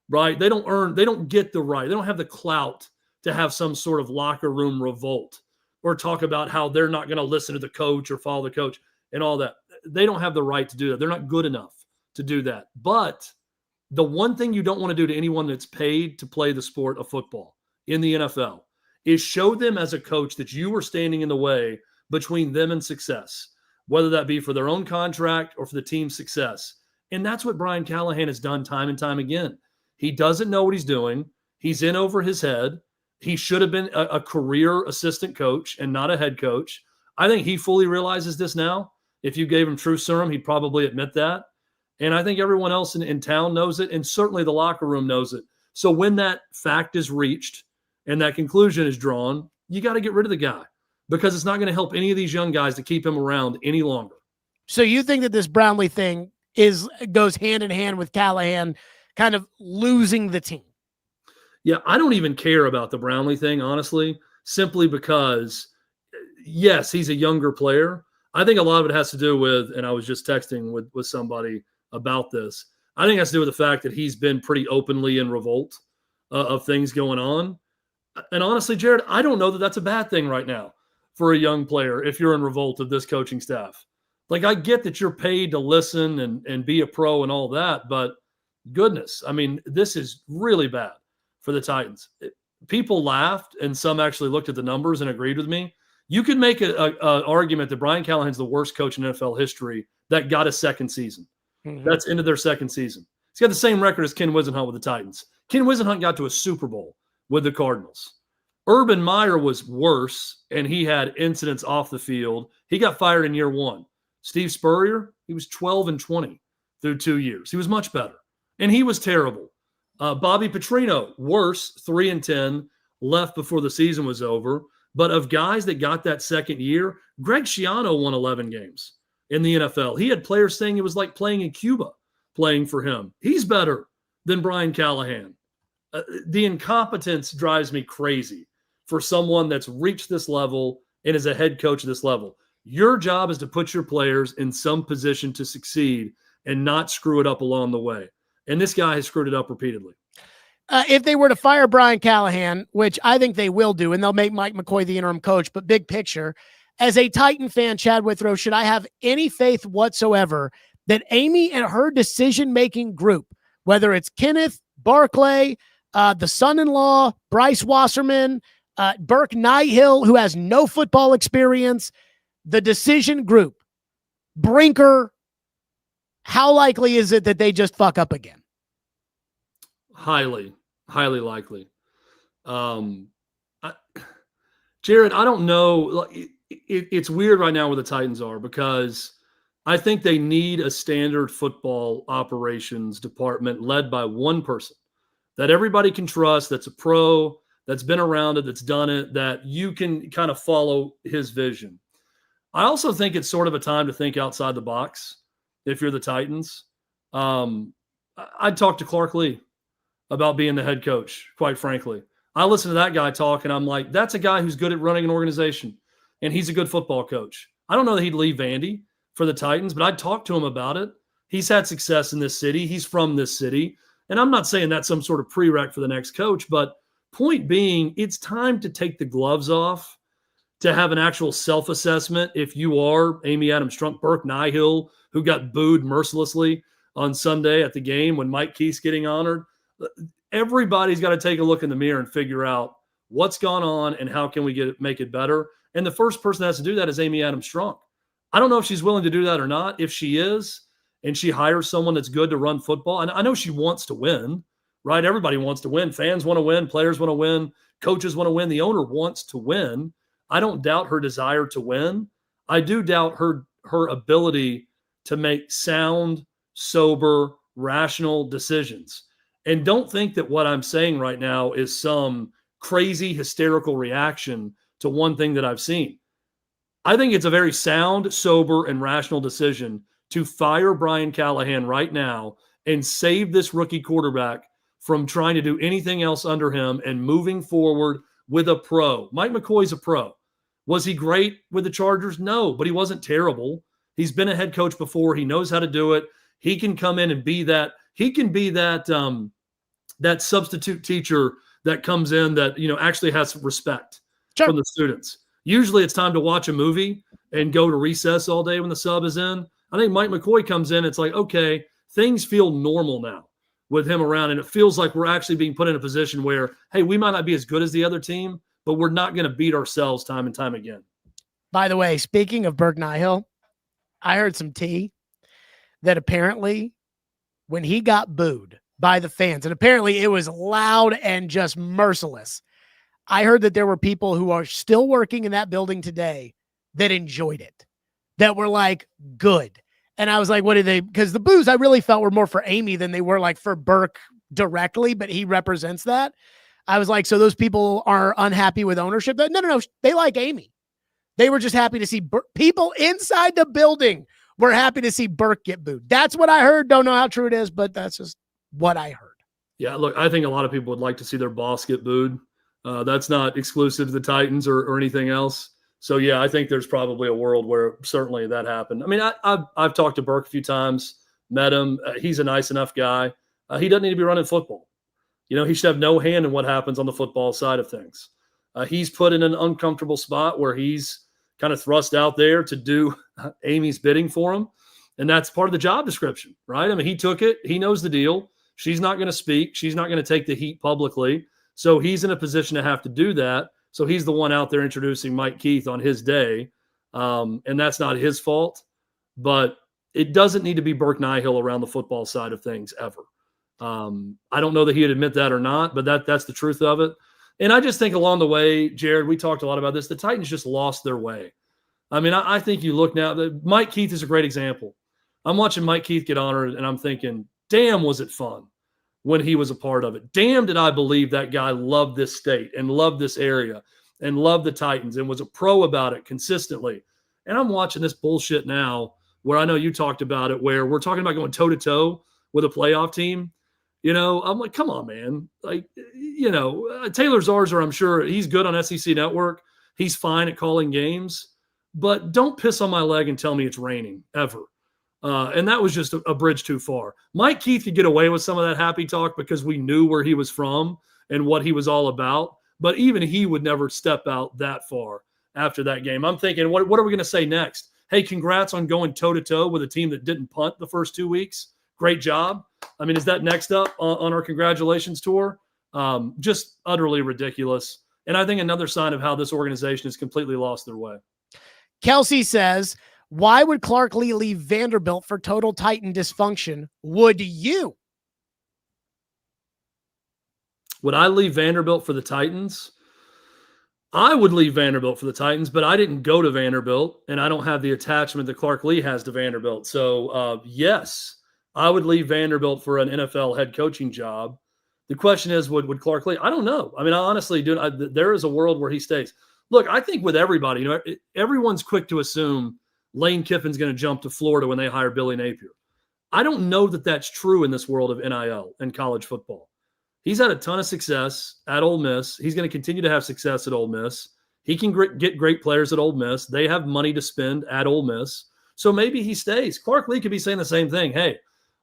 [SPEAKER 5] right? They don't get the right. They don't have the clout to have some sort of locker room revolt or talk about how they're not going to listen to the coach or follow the coach and all that. They don't have the right to do that. They're not good enough to do that. But the one thing you don't want to do to anyone that's paid to play the sport of football in the NFL is show them as a coach that you were standing in the way between them and success, whether that be for their own contract or for the team's success. And that's what Brian Callahan has done time and time again. He doesn't know what he's doing. He's in over his head. He should have been a career assistant coach and not a head coach. I think he fully realizes this now. If you gave him true serum, he'd probably admit that. And I think everyone else in town knows it, and certainly the locker room knows it. So when that fact is reached and that conclusion is drawn, you got to get rid of the guy because it's not going to help any of these young guys to keep him around any longer.
[SPEAKER 2] So you think that this Brownlee thing goes hand in hand with Callahan kind of losing the team?
[SPEAKER 5] Yeah, I don't even care about the Brownlee thing, honestly, simply because, yes, he's a younger player. I think a lot of it has to do with, and I was just texting with somebody about this, I think it has to do with the fact that he's been pretty openly in revolt of things going on. And honestly, Jared, I don't know that that's a bad thing right now for a young player if you're in revolt of this coaching staff. Like, I get that you're paid to listen and be a pro and all that, but goodness, I mean, this is really bad for the Titans. People laughed, and some actually looked at the numbers and agreed with me. You could make an argument that Brian Callahan's the worst coach in NFL history that got a second season.
[SPEAKER 2] Mhm.
[SPEAKER 5] That's into their second season. He's got the same record as Ken Wisenhunt with the Titans. Ken Wisenhunt got to a Super Bowl with the Cardinals. Urban Meyer was worse, and he had incidents off the field. He got fired in year 1. Steve Spurrier, he was 12-20 through 2 years. He was much better, and he was terrible. Bobby Petrino, worse, 3-10, left before the season was over. But of guys that got that second year, Greg Schiano won 11 games in the NFL. He had players saying it was like playing in Cuba, playing for him. He's better than Brian Callahan. The incompetence drives me crazy for someone that's reached this level and is a head coach at this level. Your job is to put your players in some position to succeed and not screw it up along the way. And this guy has screwed it up repeatedly.
[SPEAKER 2] If they were to fire Brian Callahan, which I think they will do, and they'll make Mike McCoy the interim coach, but big picture, as a Titan fan, Chad Withrow, should I have any faith whatsoever that Amy and her decision-making group, whether it's Kenneth, Barclay, the son-in-law, Bryce Wasserman, Burke Nihill, who has no football experience, the decision group, Brinker, how likely is it that they just fuck up again?
[SPEAKER 5] Highly likely. Jared, I don't know. It's weird right now where the Titans are because I think they need a standard football operations department led by one person that everybody can trust, that's a pro, that's been around it, that's done it, that you can kind of follow his vision. I also think it's sort of a time to think outside the box if you're the Titans. I'd talk to Clark Lee about being the head coach, quite frankly. I listen to that guy talk, and I'm like, that's a guy who's good at running an organization, and he's a good football coach. I don't know that he'd leave Vandy for the Titans, but I'd talk to him about it. He's had success in this city. He's from this city. And I'm not saying that's some sort of prereq for the next coach, but point being, it's time to take the gloves off, to have an actual self-assessment. If you are Amy Adams Strunk, Burke Nihill, who got booed mercilessly on Sunday at the game when Mike Keith's getting honored, everybody's got to take a look in the mirror and figure out what's gone on and how can we make it better. And the first person that has to do that is Amy Adams Strunk. I don't know if she's willing to do that or not. If she is, and she hires someone that's good to run football, and I know she wants to win, right? Everybody wants to win. Fans want to win. Players want to win. Coaches want to win. The owner wants to win. I don't doubt her desire to win. I do doubt her ability to make sound, sober, rational decisions. And don't think that what I'm saying right now is some crazy, hysterical reaction to one thing that I've seen. I think it's a very sound, sober, and rational decision to fire Brian Callahan right now and save this rookie quarterback from trying to do anything else under him and moving forward with a pro. Mike McCoy's a pro. Was he great with the Chargers? No, but he wasn't terrible. He's been a head coach before. He knows how to do it. He can come in and be that. He can be that that substitute teacher that comes in that, actually has respect from the students. Usually it's time to watch a movie and go to recess all day when the sub is in. I think Mike McCoy comes in. It's like, okay, things feel normal now with him around. And it feels like we're actually being put in a position where, hey, we might not be as good as the other team, but we're not going to beat ourselves time and time again.
[SPEAKER 2] By the way, speaking of Burke Nihill, I heard some tea that apparently when he got booed by the fans, and apparently it was loud and just merciless, I heard that there were people who are still working in that building today that enjoyed it, that were like, good. And I was like, what did they, because the boos I really felt were more for Amy than they were like for Burke directly, but he represents that. I was like, so those people are unhappy with ownership? No. They like Amy. They were just happy to see people inside the building were happy to see Burke get booed. That's what I heard. Don't know how true it is, but that's just what I heard.
[SPEAKER 5] Yeah, look, I think a lot of people would like to see their boss get booed. That's not exclusive to the Titans or anything else. So, yeah, I think there's probably a world where certainly that happened. I mean, I've talked to Burke a few times, met him. He's a nice enough guy. He doesn't need to be running football. He should have no hand in what happens on the football side of things. He's put in an uncomfortable spot where he's kind of thrust out there to do Amy's bidding for him. And that's part of the job description, right? I mean, he took it. He knows the deal. She's not going to speak. She's not going to take the heat publicly. So he's in a position to have to do that. So he's the one out there introducing Mike Keith on his day. And that's not his fault, but it doesn't need to be Burke Nihill around the football side of things ever. I don't know that he'd admit that or not, but that's the truth of it. And I just think along the way, Jared, we talked a lot about this. The Titans just lost their way. I mean, I think you look now, Mike Keith is a great example. I'm watching Mike Keith get honored, and I'm thinking, damn, was it fun when he was a part of it. Damn, did I believe that guy loved this state and loved this area and loved the Titans and was a pro about it consistently. And I'm watching this bullshit now where I know you talked about it, where we're talking about going toe-to-toe with a playoff team. You know, I'm like, come on, man. Like, you know, Taylor Zarzour, I'm sure he's good on SEC Network. He's fine at calling games. But don't piss on my leg and tell me it's raining, ever. And that was just a bridge too far. Mike Keith could get away with some of that happy talk because we knew where he was from and what he was all about. But even he would never step out that far after that game. I'm thinking, what are we going to say next? Hey, congrats on going toe-to-toe with a team that didn't punt the first 2 weeks. Great job. I mean, is that next up on our congratulations tour? Just utterly ridiculous. And I think another sign of how this organization has completely lost their way.
[SPEAKER 2] Kelsey says, why would Clark Lee leave Vanderbilt for total Titan dysfunction? Would you?
[SPEAKER 5] Would I leave Vanderbilt for the Titans? I would leave Vanderbilt for the Titans, but I didn't go to Vanderbilt, and I don't have the attachment that Clark Lee has to Vanderbilt. So, yes, I would leave Vanderbilt for an NFL head coaching job. The question is, would Clark Lee? I don't know. I mean, I honestly do. There is a world where he stays. Look, I think with everybody, you know, everyone's quick to assume Lane Kiffin's going to jump to Florida when they hire Billy Napier. I don't know that that's true in this world of NIL and college football. He's had a ton of success at Ole Miss. He's going to continue to have success at Ole Miss. He can get great players at Ole Miss. They have money to spend at Ole Miss. So maybe he stays. Clark Lee could be saying the same thing. Hey,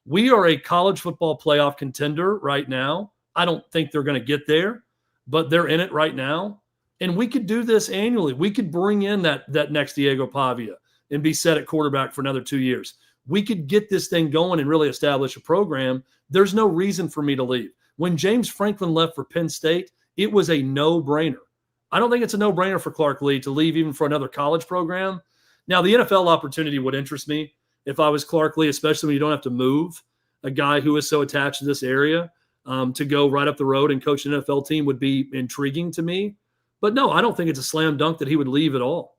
[SPEAKER 5] we are a college football playoff contender right now. I don't think they're going to get there, but they're in it right now. And we could do this annually. We could bring in that next Diego Pavia and be set at quarterback for another 2 years. We could get this thing going and really establish a program. There's no reason for me to leave. When James Franklin left for Penn State, it was a no-brainer. I don't think it's a no-brainer for Clark Lee to leave even for another college program. Now, the NFL opportunity would interest me if I was Clark Lee, especially when you don't have to move. A guy who is so attached to this area to go right up the road and coach an NFL team would be intriguing to me. But no, I don't think it's a slam dunk that he would leave at all.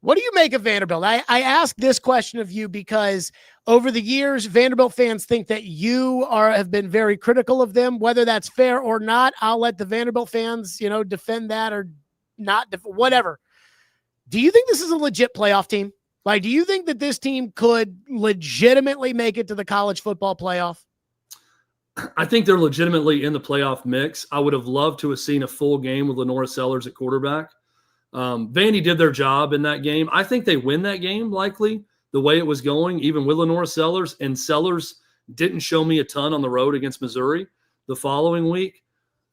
[SPEAKER 2] What do you make of Vanderbilt? I ask this question of you because over the years, Vanderbilt fans think that you have been very critical of them. Whether that's fair or not, I'll let the Vanderbilt fans, defend that or not, whatever. Do you think this is a legit playoff team? Like, do you think that this team could legitimately make it to the college football playoff?
[SPEAKER 5] I think they're legitimately in the playoff mix. I would have loved to have seen a full game with Lenora Sellers at quarterback. Vandy did their job in that game. I think they win that game, likely, the way it was going, even with Lenora Sellers. And Sellers didn't show me a ton on the road against Missouri the following week.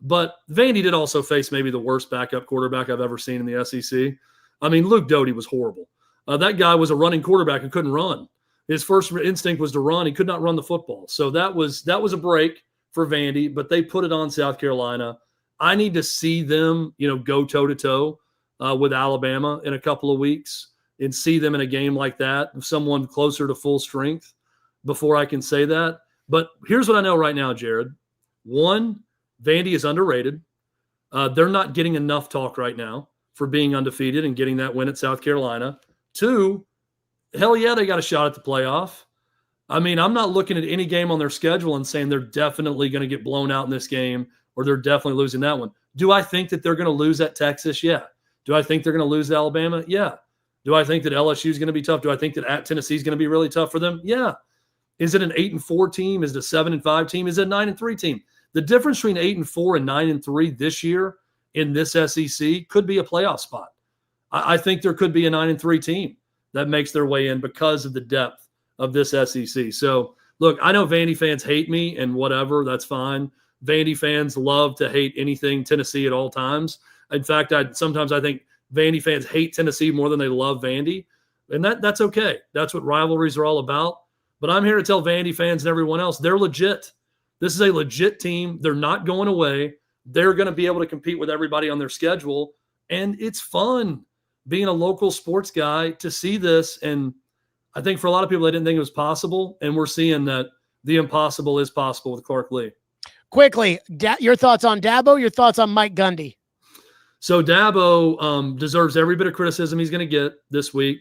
[SPEAKER 5] But Vandy did also face maybe the worst backup quarterback I've ever seen in the SEC. I mean, Luke Doty was horrible. That guy was a running quarterback who couldn't run. His first instinct was to run. He could not run the football. So that was a break for Vandy, but they put it on South Carolina. I need to see them, go toe-to-toe with Alabama in a couple of weeks and see them in a game like that, someone closer to full strength before I can say that. But here's what I know right now, Jared. One, Vandy is underrated. They're not getting enough talk right now for being undefeated and getting that win at South Carolina. Two, hell yeah, they got a shot at the playoff. I mean, I'm not looking at any game on their schedule and saying they're definitely going to get blown out in this game or they're definitely losing that one. Do I think that they're going to lose at Texas? Yeah. Do I think they're going to lose to Alabama? Yeah. Do I think that LSU is going to be tough? Do I think that at Tennessee is going to be really tough for them? Yeah. Is it an 8-4 team? Is it a 7-5 team? Is it a 9-3 team? The difference between 8-4 and 9-3 this year in this SEC could be a playoff spot. I think there could be a 9-3 team that makes their way in because of the depth of this SEC. So, look, I know Vandy fans hate me and whatever. That's fine. Vandy fans love to hate anything Tennessee at all times. In fact, sometimes I think Vandy fans hate Tennessee more than they love Vandy. And that's okay. That's what rivalries are all about. But I'm here to tell Vandy fans and everyone else, they're legit. This is a legit team. They're not going away. They're going to be able to compete with everybody on their schedule. And it's fun being a local sports guy to see this. And I think for a lot of people, they didn't think it was possible. And we're seeing that the impossible is possible with Clark Lee.
[SPEAKER 2] Quickly, your thoughts on Dabo, your thoughts on Mike Gundy.
[SPEAKER 5] So Dabo deserves every bit of criticism he's going to get this week.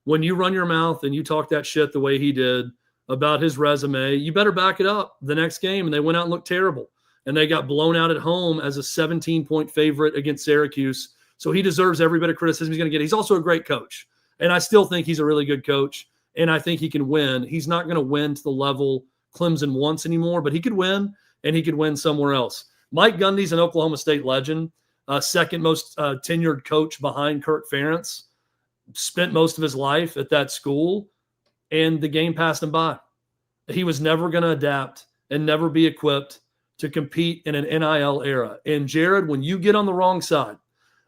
[SPEAKER 5] When you run your mouth and you talk that shit the way he did about his resume, you better back it up the next game. And they went out and looked terrible. And they got blown out at home as a 17-point favorite against Syracuse. So he deserves every bit of criticism he's going to get. He's also a great coach. And I still think he's a really good coach. And I think he can win. He's not going to win to the level Clemson wants anymore, but he could win, and he could win somewhere else. Mike Gundy's an Oklahoma State legend, second most tenured coach behind Kirk Ferentz, spent most of his life at that school, and the game passed him by. He was never going to adapt and never be equipped to compete in an NIL era. And Jared, when you get on the wrong side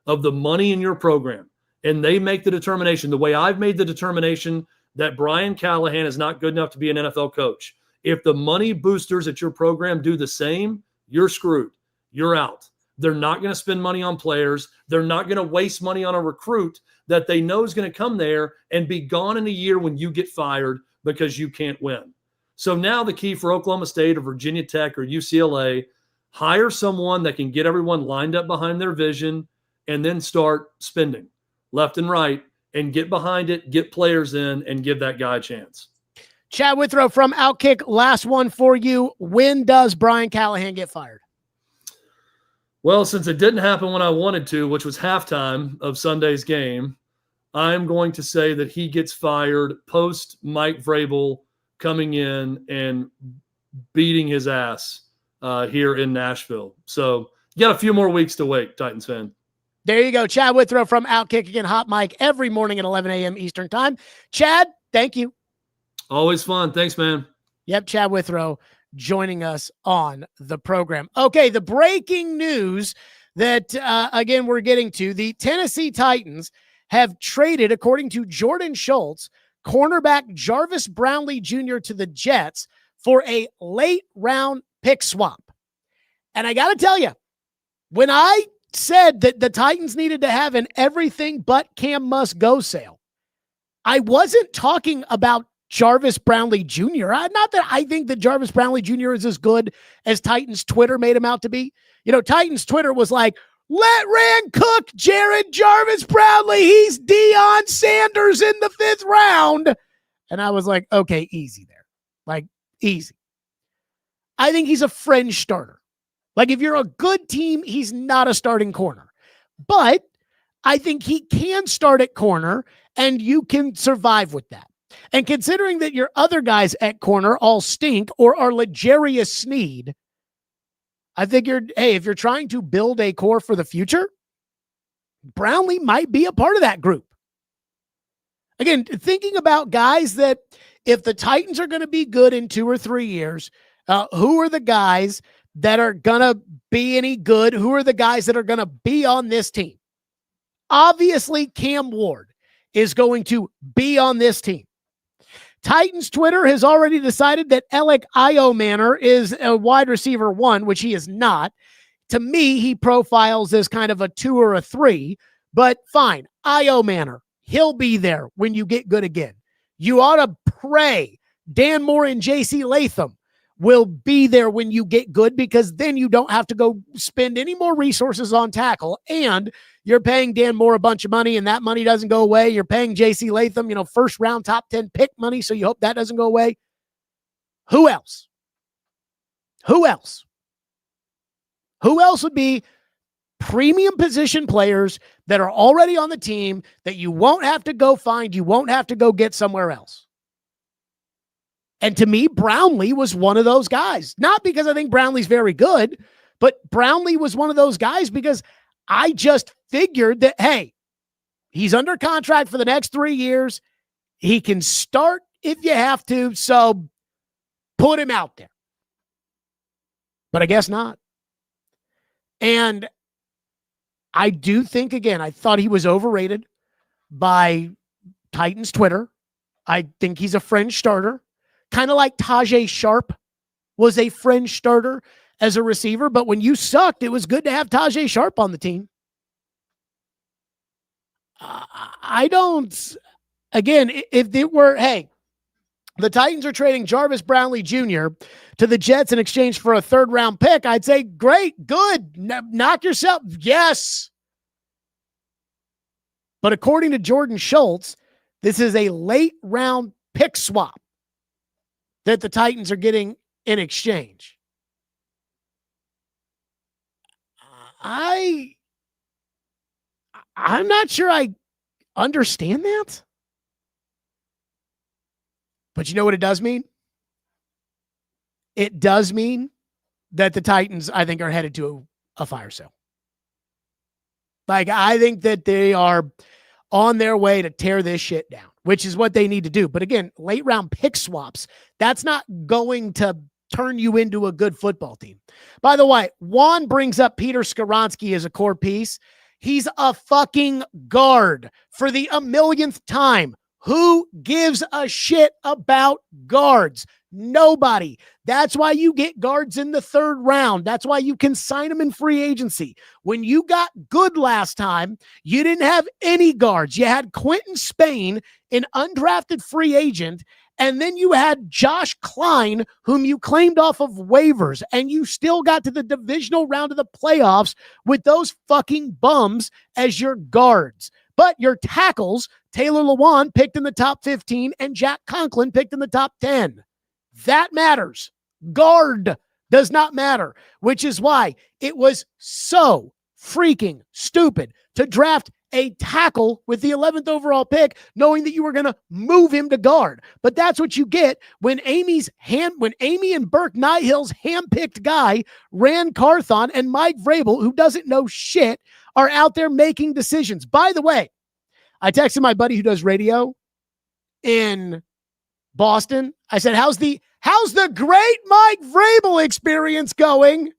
[SPEAKER 5] of the money in your program, and they make the determination, the way I've made the determination that Brian Callahan is not good enough to be an NFL coach. If the money boosters at your program do the same, you're screwed. You're out. They're not going to spend money on players. They're not going to waste money on a recruit that they know is going to come there and be gone in a year when you get fired because you can't win. So now the key for Oklahoma State or Virginia Tech or UCLA, hire someone that can get everyone lined up behind their vision and then start spending left and right and get behind it, get players in, and give that guy a chance.
[SPEAKER 2] Chad Withrow from Outkick, last one for you. When does Brian Callahan get fired?
[SPEAKER 5] Well, since it didn't happen when I wanted to, which was halftime of Sunday's game, I'm going to say that he gets fired post Mike Vrabel coming in and beating his ass here in Nashville. So you got a few more weeks to wait, Titans fan.
[SPEAKER 2] There you go. Chad Withrow from Outkick. Again, hot mic every morning at 11 a.m. Eastern time. Chad, thank you.
[SPEAKER 5] Always fun. Thanks, man.
[SPEAKER 2] Yep, Chad Withrow joining us on the program. Okay, the breaking news that, again, we're getting to, the Tennessee Titans have traded, according to Jordan Schultz, cornerback Jarvis Brownlee Jr. to the Jets for a late-round pick swap. And I got to tell you, when I said that the Titans needed to have an everything but Cam must go sale, I wasn't talking about Jarvis Brownlee Jr. Not that I think that Jarvis Brownlee Jr. is as good as Titans Twitter made him out to be. You know, Titans Twitter was like, let Rand cook Jared Jarvis Brownlee. He's Deion Sanders in the 5th round. And I was like, okay, easy there. Like, easy. I think he's a fringe starter. Like, if you're a good team, he's not a starting corner. But I think he can start at corner, and you can survive with that. And considering that your other guys at corner all stink or are L'Jarius Sneed, I figured, hey, if you're trying to build a core for the future, Brownlee might be a part of that group. Again, thinking about guys that if the Titans are going to be good in 2 or 3 years, who are the guys that are going to be any good? Who are the guys that are going to be on this team? Obviously, Cam Ward is going to be on this team. Titans Twitter has already decided that Alec Iomanner is a wide receiver 1, which he is not. To me, he profiles as kind of a 2 or a 3, but fine. Iomanner, he'll be there when you get good again. You ought to pray Dan Moore and J.C. Latham will be there when you get good, because then you don't have to go spend any more resources on tackle, and you're paying Dan Moore a bunch of money, and that money doesn't go away. You're paying J.C. Latham, first round top 10 pick money, so you hope that doesn't go away. Who else? Who else? Who else would be premium position players that are already on the team that you won't have to go find, you won't have to go get somewhere else? And to me, Brownlee was one of those guys. Not because I think Brownlee's very good, but Brownlee was one of those guys because I just figured that, hey, he's under contract for the next 3 years. He can start if you have to, so put him out there. But I guess not. And I do think, again, I thought he was overrated by Titans Twitter. I think he's a fringe starter. Kind of like Tajay Sharp was a fringe starter as a receiver, but when you sucked, it was good to have Tajay Sharp on the team. I don't, again, if it were, hey, the Titans are trading Jarvis Brownlee Jr. to the Jets in exchange for a 3rd-round pick, I'd say, great, good, knock yourself, yes. But according to Jordan Schultz, this is a late-round pick swap that the Titans are getting in exchange. I'm not sure I understand that. But you know what it does mean? It does mean that the Titans, I think, are headed to a fire sale. Like, I think that they are on their way to tear this shit down, which is what they need to do. But again, late round pick swaps, that's not going to turn you into a good football team. By the way, Juan brings up Peter Skoronski as a core piece. He's a fucking guard for the 1,000,000th time. Who gives a shit about guards? Nobody. That's why you get guards in the 3rd round. That's why you can sign them in free agency. When you got good last time, you didn't have any guards. You had Quentin Spain, an undrafted free agent, and then you had Josh Klein, whom you claimed off of waivers, and you still got to the divisional round of the playoffs with those fucking bums as your guards. But your tackles, Taylor Lewan picked in the top 15 and Jack Conklin picked in the top 10. That matters. Guard does not matter, which is why it was so freaking stupid to draft a tackle with the 11th overall pick, knowing that you were going to move him to guard. But that's what you get when Amy and Burke Nihill's handpicked guy, Rand Carthon, and Mike Vrabel, who doesn't know shit, are out there making decisions. By the way, I texted my buddy who does radio in Boston. I said, how's the great Mike Vrabel experience going?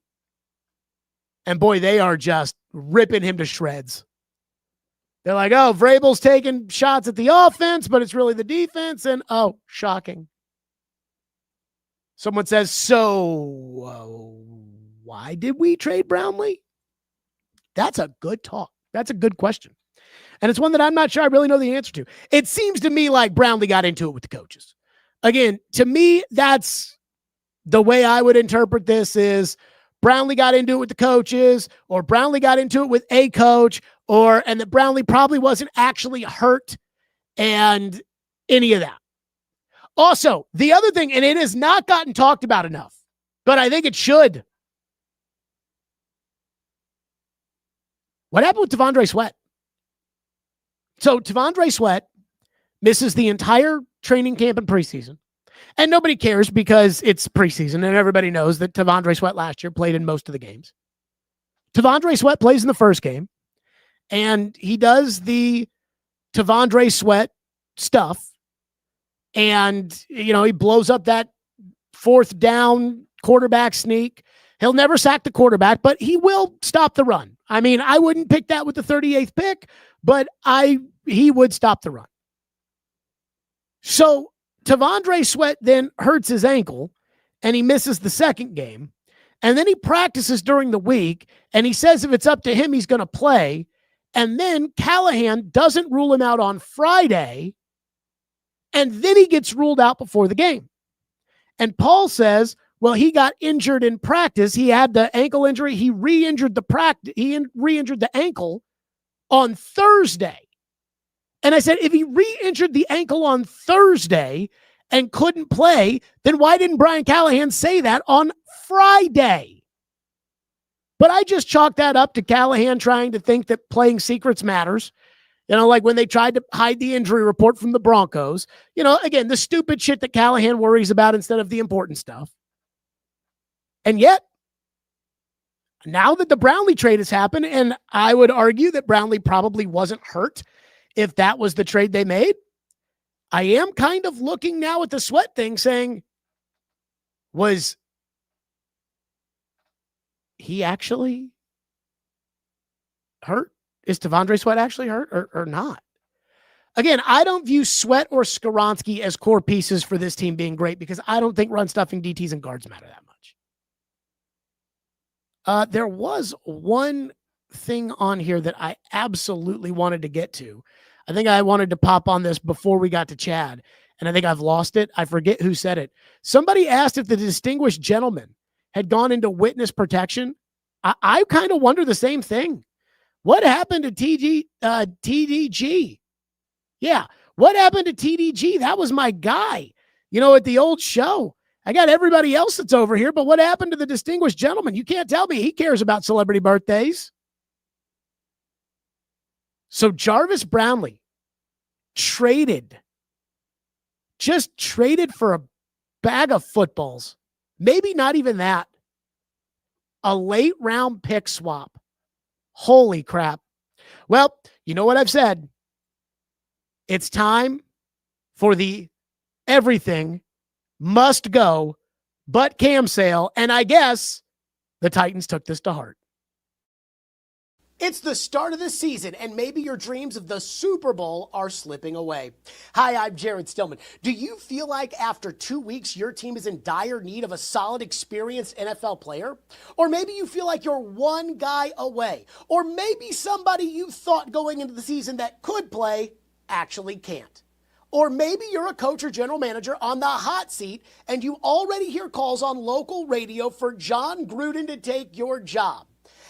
[SPEAKER 2] And boy, they are just ripping him to shreds. They're like, oh, Vrabel's taking shots at the offense, but it's really the defense. And oh, shocking. Someone says, so why did we trade Brownlee? That's a good talk. That's a good question. And it's one that I'm not sure I really know the answer to. It seems to me like Brownlee got into it with the coaches. Again, to me, that's the way I would interpret this is Brownlee got into it with the coaches, or Brownlee got into it with a coach, and that Brownlee probably wasn't actually hurt and any of that. Also, the other thing, and it has not gotten talked about enough, but I think it should. What happened with T'Vondre Sweat? So T'Vondre Sweat misses the entire training camp and preseason. And nobody cares because it's preseason and everybody knows that T'Vondre Sweat last year played in most of the games. T'Vondre Sweat plays in the first game and he does the T'Vondre Sweat stuff. And, he blows up that 4th down quarterback sneak. He'll never sack the quarterback, but he will stop the run. I mean, I wouldn't pick that with the 38th pick, but he would stop the run. So T'Vondre Sweat then hurts his ankle and he misses the second game. And then he practices during the week and he says if it's up to him, he's going to play. And then Callahan doesn't rule him out on Friday. And then he gets ruled out before the game. And Paul says, well, he got injured in practice. He had the ankle injury. He re-injured the ankle on Thursday. And I said, if he re-injured the ankle on Thursday and couldn't play, then why didn't Brian Callahan say that on Friday? But I just chalked that up to Callahan trying to think that playing secrets matters. Like when they tried to hide the injury report from the Broncos. Again, the stupid shit that Callahan worries about instead of the important stuff. And yet, now that the Brownlee trade has happened, and I would argue that Brownlee probably wasn't hurt if that was the trade they made, I am kind of looking now at the Sweat thing saying, was he actually hurt? Is T'Vondre Sweat actually hurt or not? Again, I don't view Sweat or Skoronski as core pieces for this team being great because I don't think run stuffing DTs and guards matter that much. There was one thing on here that I absolutely wanted to get to. I think I wanted to pop on this before we got to Chad, and I think I've lost it. I forget who said it. Somebody asked if the distinguished gentleman had gone into witness protection. I kind of wonder the same thing. What happened to TDG? Yeah, what happened to TDG? That was my guy, at the old show. I got everybody else that's over here, but what happened to the distinguished gentleman? You can't tell me he cares about celebrity birthdays. So Jarvis Brownlee just traded for a bag of footballs. Maybe not even that. A late round pick swap. Holy crap. Well, you know what I've said? It's time for the everything must go but Cam sale. And I guess the Titans took this to heart. It's the start of the season, and maybe your dreams of the Super Bowl are slipping away. Hi, I'm Jared Stillman. Do you feel like after 2 weeks, your team is in dire need of a solid, experienced NFL player? Or maybe you feel like you're one guy away. Or maybe somebody you thought going into the season that could play actually can't. Or maybe you're a coach or general manager on the hot seat, and you already hear calls on local radio for John Gruden to take your job.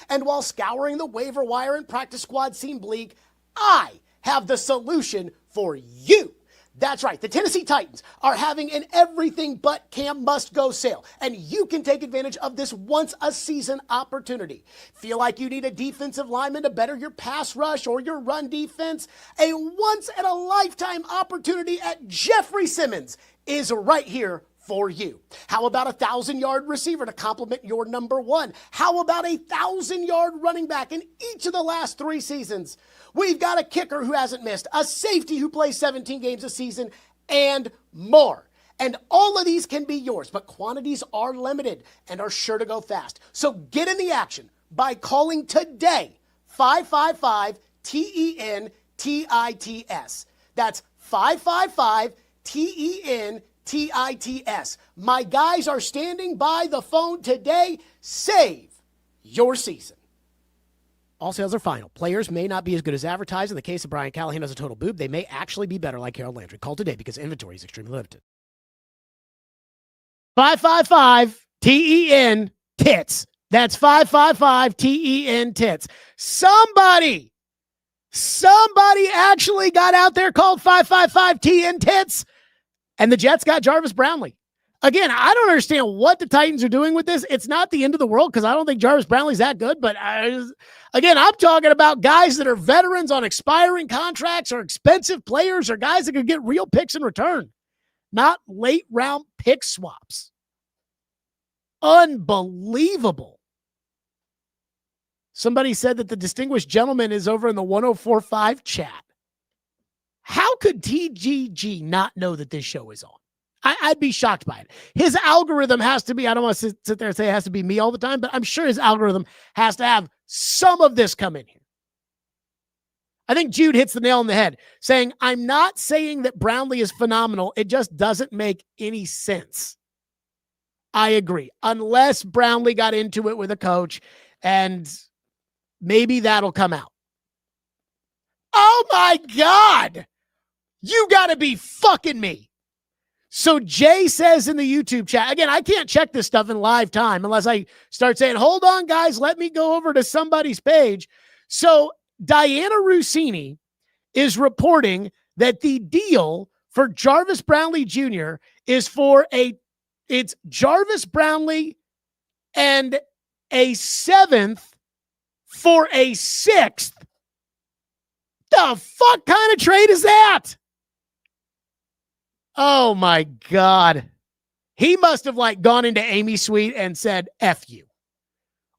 [SPEAKER 2] And while scouring the waiver wire and practice squad seem bleak, I have the solution for you. That's right. The Tennessee Titans are having an everything but Cam must go sale, and you can take advantage of this once a season opportunity. Feel like you need a defensive lineman to better your pass rush or your run defense? A once in a lifetime opportunity at Jeffrey Simmons is right here for you. How about a 1,000-yard receiver to complement your number one? How about a 1,000-yard running back in each of the last 3 seasons? We've got a kicker who hasn't missed, a safety who plays 17 games a season, and more. And all of these can be yours, but quantities are limited and are sure to go fast. So get in the action by calling today 555-TEN-TITS. That's 555-TEN-TITS. My guys are standing by the phone today. Save your season. All sales are final. Players may not be as good as advertised. In the case of Brian Callahan as a total boob, they may actually be better like Harold Landry. Call today because inventory is extremely limited. 555-TEN-TITS. That's 555-TEN-TITS. Somebody actually got out there called 555-TEN-TITS. And the Jets got Jarvis Brownlee. Again, I don't understand what the Titans are doing with this. It's not the end of the world because I don't think Jarvis Brownlee's that good. But I'm talking about guys that are veterans on expiring contracts or expensive players or guys that could get real picks in return, not late round pick swaps. Unbelievable. Somebody said that the distinguished gentleman is over in the 1045 chat. How could TGG not know that this show is on? I'd be shocked by it. His algorithm has to be, I don't want to sit there and say it has to be me all the time, but I'm sure his algorithm has to have some of this come in here. I think Jude hits the nail on the head, saying, I'm not saying that Brownlee is phenomenal. It just doesn't make any sense. I agree. Unless Brownlee got into it with a coach, and maybe that'll come out. Oh my God. You got to be fucking me. So Jay says in the YouTube chat, again, I can't check this stuff in live time unless I start saying, hold on, guys, let me go over to somebody's page. So Diana Rossini is reporting that the deal for Jarvis Brownlee Jr. is it's Jarvis Brownlee and a 7th for a 6th. The fuck kind of trade is that? Oh my God. He must have gone into Amy's suite and said, F you.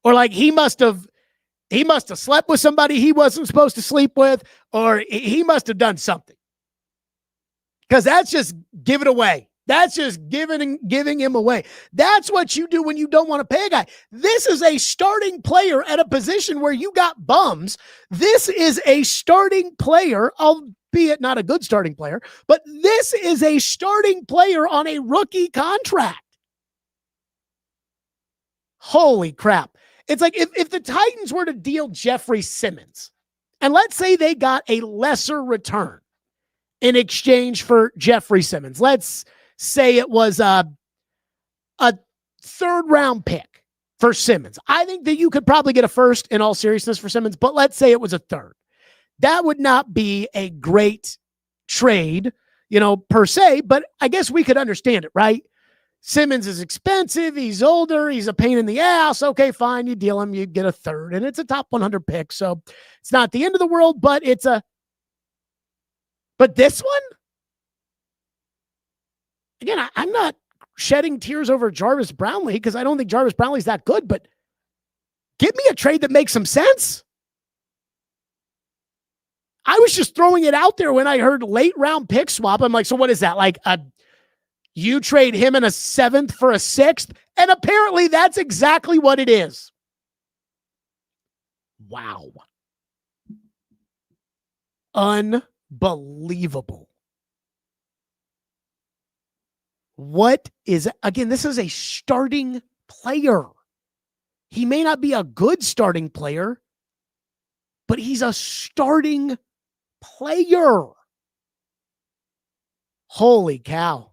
[SPEAKER 2] Or he must have slept with somebody he wasn't supposed to sleep with, or he must have done something. Because that's just give it away. That's just giving him away. That's what you do when you don't want to pay a guy. This is a starting player at a position where you got bums. This is a starting player, albeit not a good starting player, but this is a starting player on a rookie contract. Holy crap. It's like if the Titans were to deal Jeffrey Simmons, and let's say they got a lesser return in exchange for Jeffrey Simmons. Let's say it was a third-round pick for Simmons. I think that you could probably get a first in all seriousness for Simmons, but let's say it was a third. That would not be a great trade, per se, but I guess we could understand it, right? Simmons is expensive. He's older. He's a pain in the ass. Okay, fine. You deal him. You get a third, and it's a top 100 pick. So it's not the end of the world, but but this one, again, I'm not shedding tears over Jarvis Brownlee because I don't think Jarvis Brownlee's that good, but give me a trade that makes some sense. I was just throwing it out there when I heard late round pick swap. I'm like, so what is that? Like you trade him in a 7th for a 6th? And apparently that's exactly what it is. Wow. Unbelievable. What is, again, this is a starting player. He may not be a good starting player, but he's a starting player. Holy cow.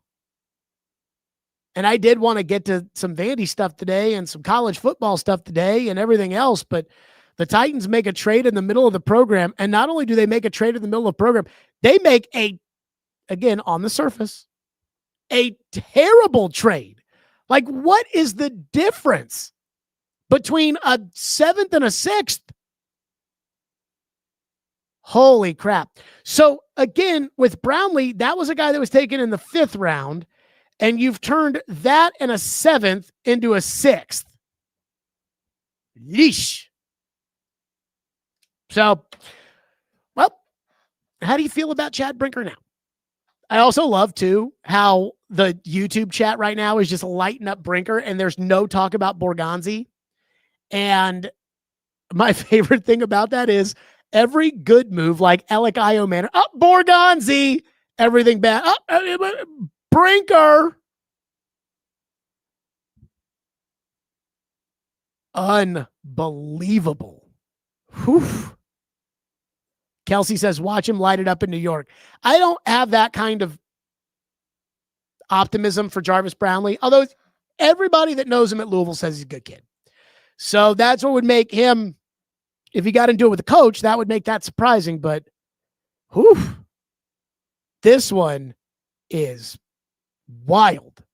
[SPEAKER 2] And I did want to get to some Vandy stuff today and some college football stuff today and everything else, but the Titans make a trade in the middle of the program. And not only do they make a trade in the middle of the program, they make again, on the surface, a terrible trade. Like, what is the difference between a 7th and a 6th? Holy crap. So again, with Brownlee, that was a guy that was taken in the 5th round, and you've turned that and a 7th into a 6th. Yeesh. So, well, how do you feel about Chad Brinker now? I also love, too, how the YouTube chat right now is just lighting up Brinker, and there's no talk about Borgonzi. And my favorite thing about that is every good move, like Alec Io Manor, Borgonzi, everything bad, Brinker. Unbelievable. Whew. Kelsey says, watch him light it up in New York. I don't have that kind of optimism for Jarvis Brownlee, although everybody that knows him at Louisville says he's a good kid. So that's what would make him, if he got into it with the coach, that would make that surprising. But whew, this one is wild.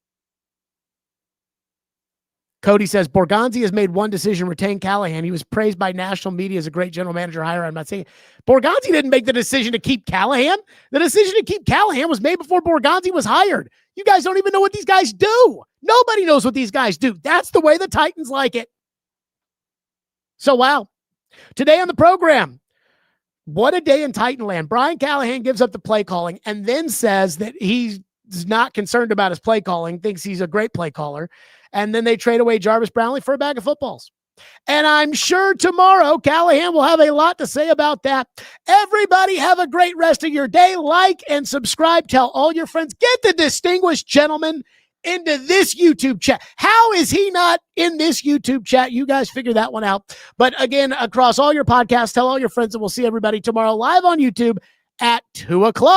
[SPEAKER 2] Cody says, Borgonzi has made one decision, retain Callahan. He was praised by national media as a great general manager hire. I'm not saying Borgonzi didn't make the decision to keep Callahan. The decision to keep Callahan was made before Borgonzi was hired. You guys don't even know what these guys do. Nobody knows what these guys do. That's the way the Titans like it. So, wow. Today on the program, what a day in Titanland. Brian Callahan gives up the play calling and then says that he's not concerned about his play calling, thinks he's a great play caller. And then they trade away Jarvis Brownlee for a bag of footballs. And I'm sure tomorrow Callahan will have a lot to say about that. Everybody have a great rest of your day. Like and subscribe. Tell all your friends. Get the distinguished gentleman into this YouTube chat. How is he not in this YouTube chat? You guys figure that one out. But again, across all your podcasts, tell all your friends, and we'll see everybody tomorrow live on YouTube at 2:00.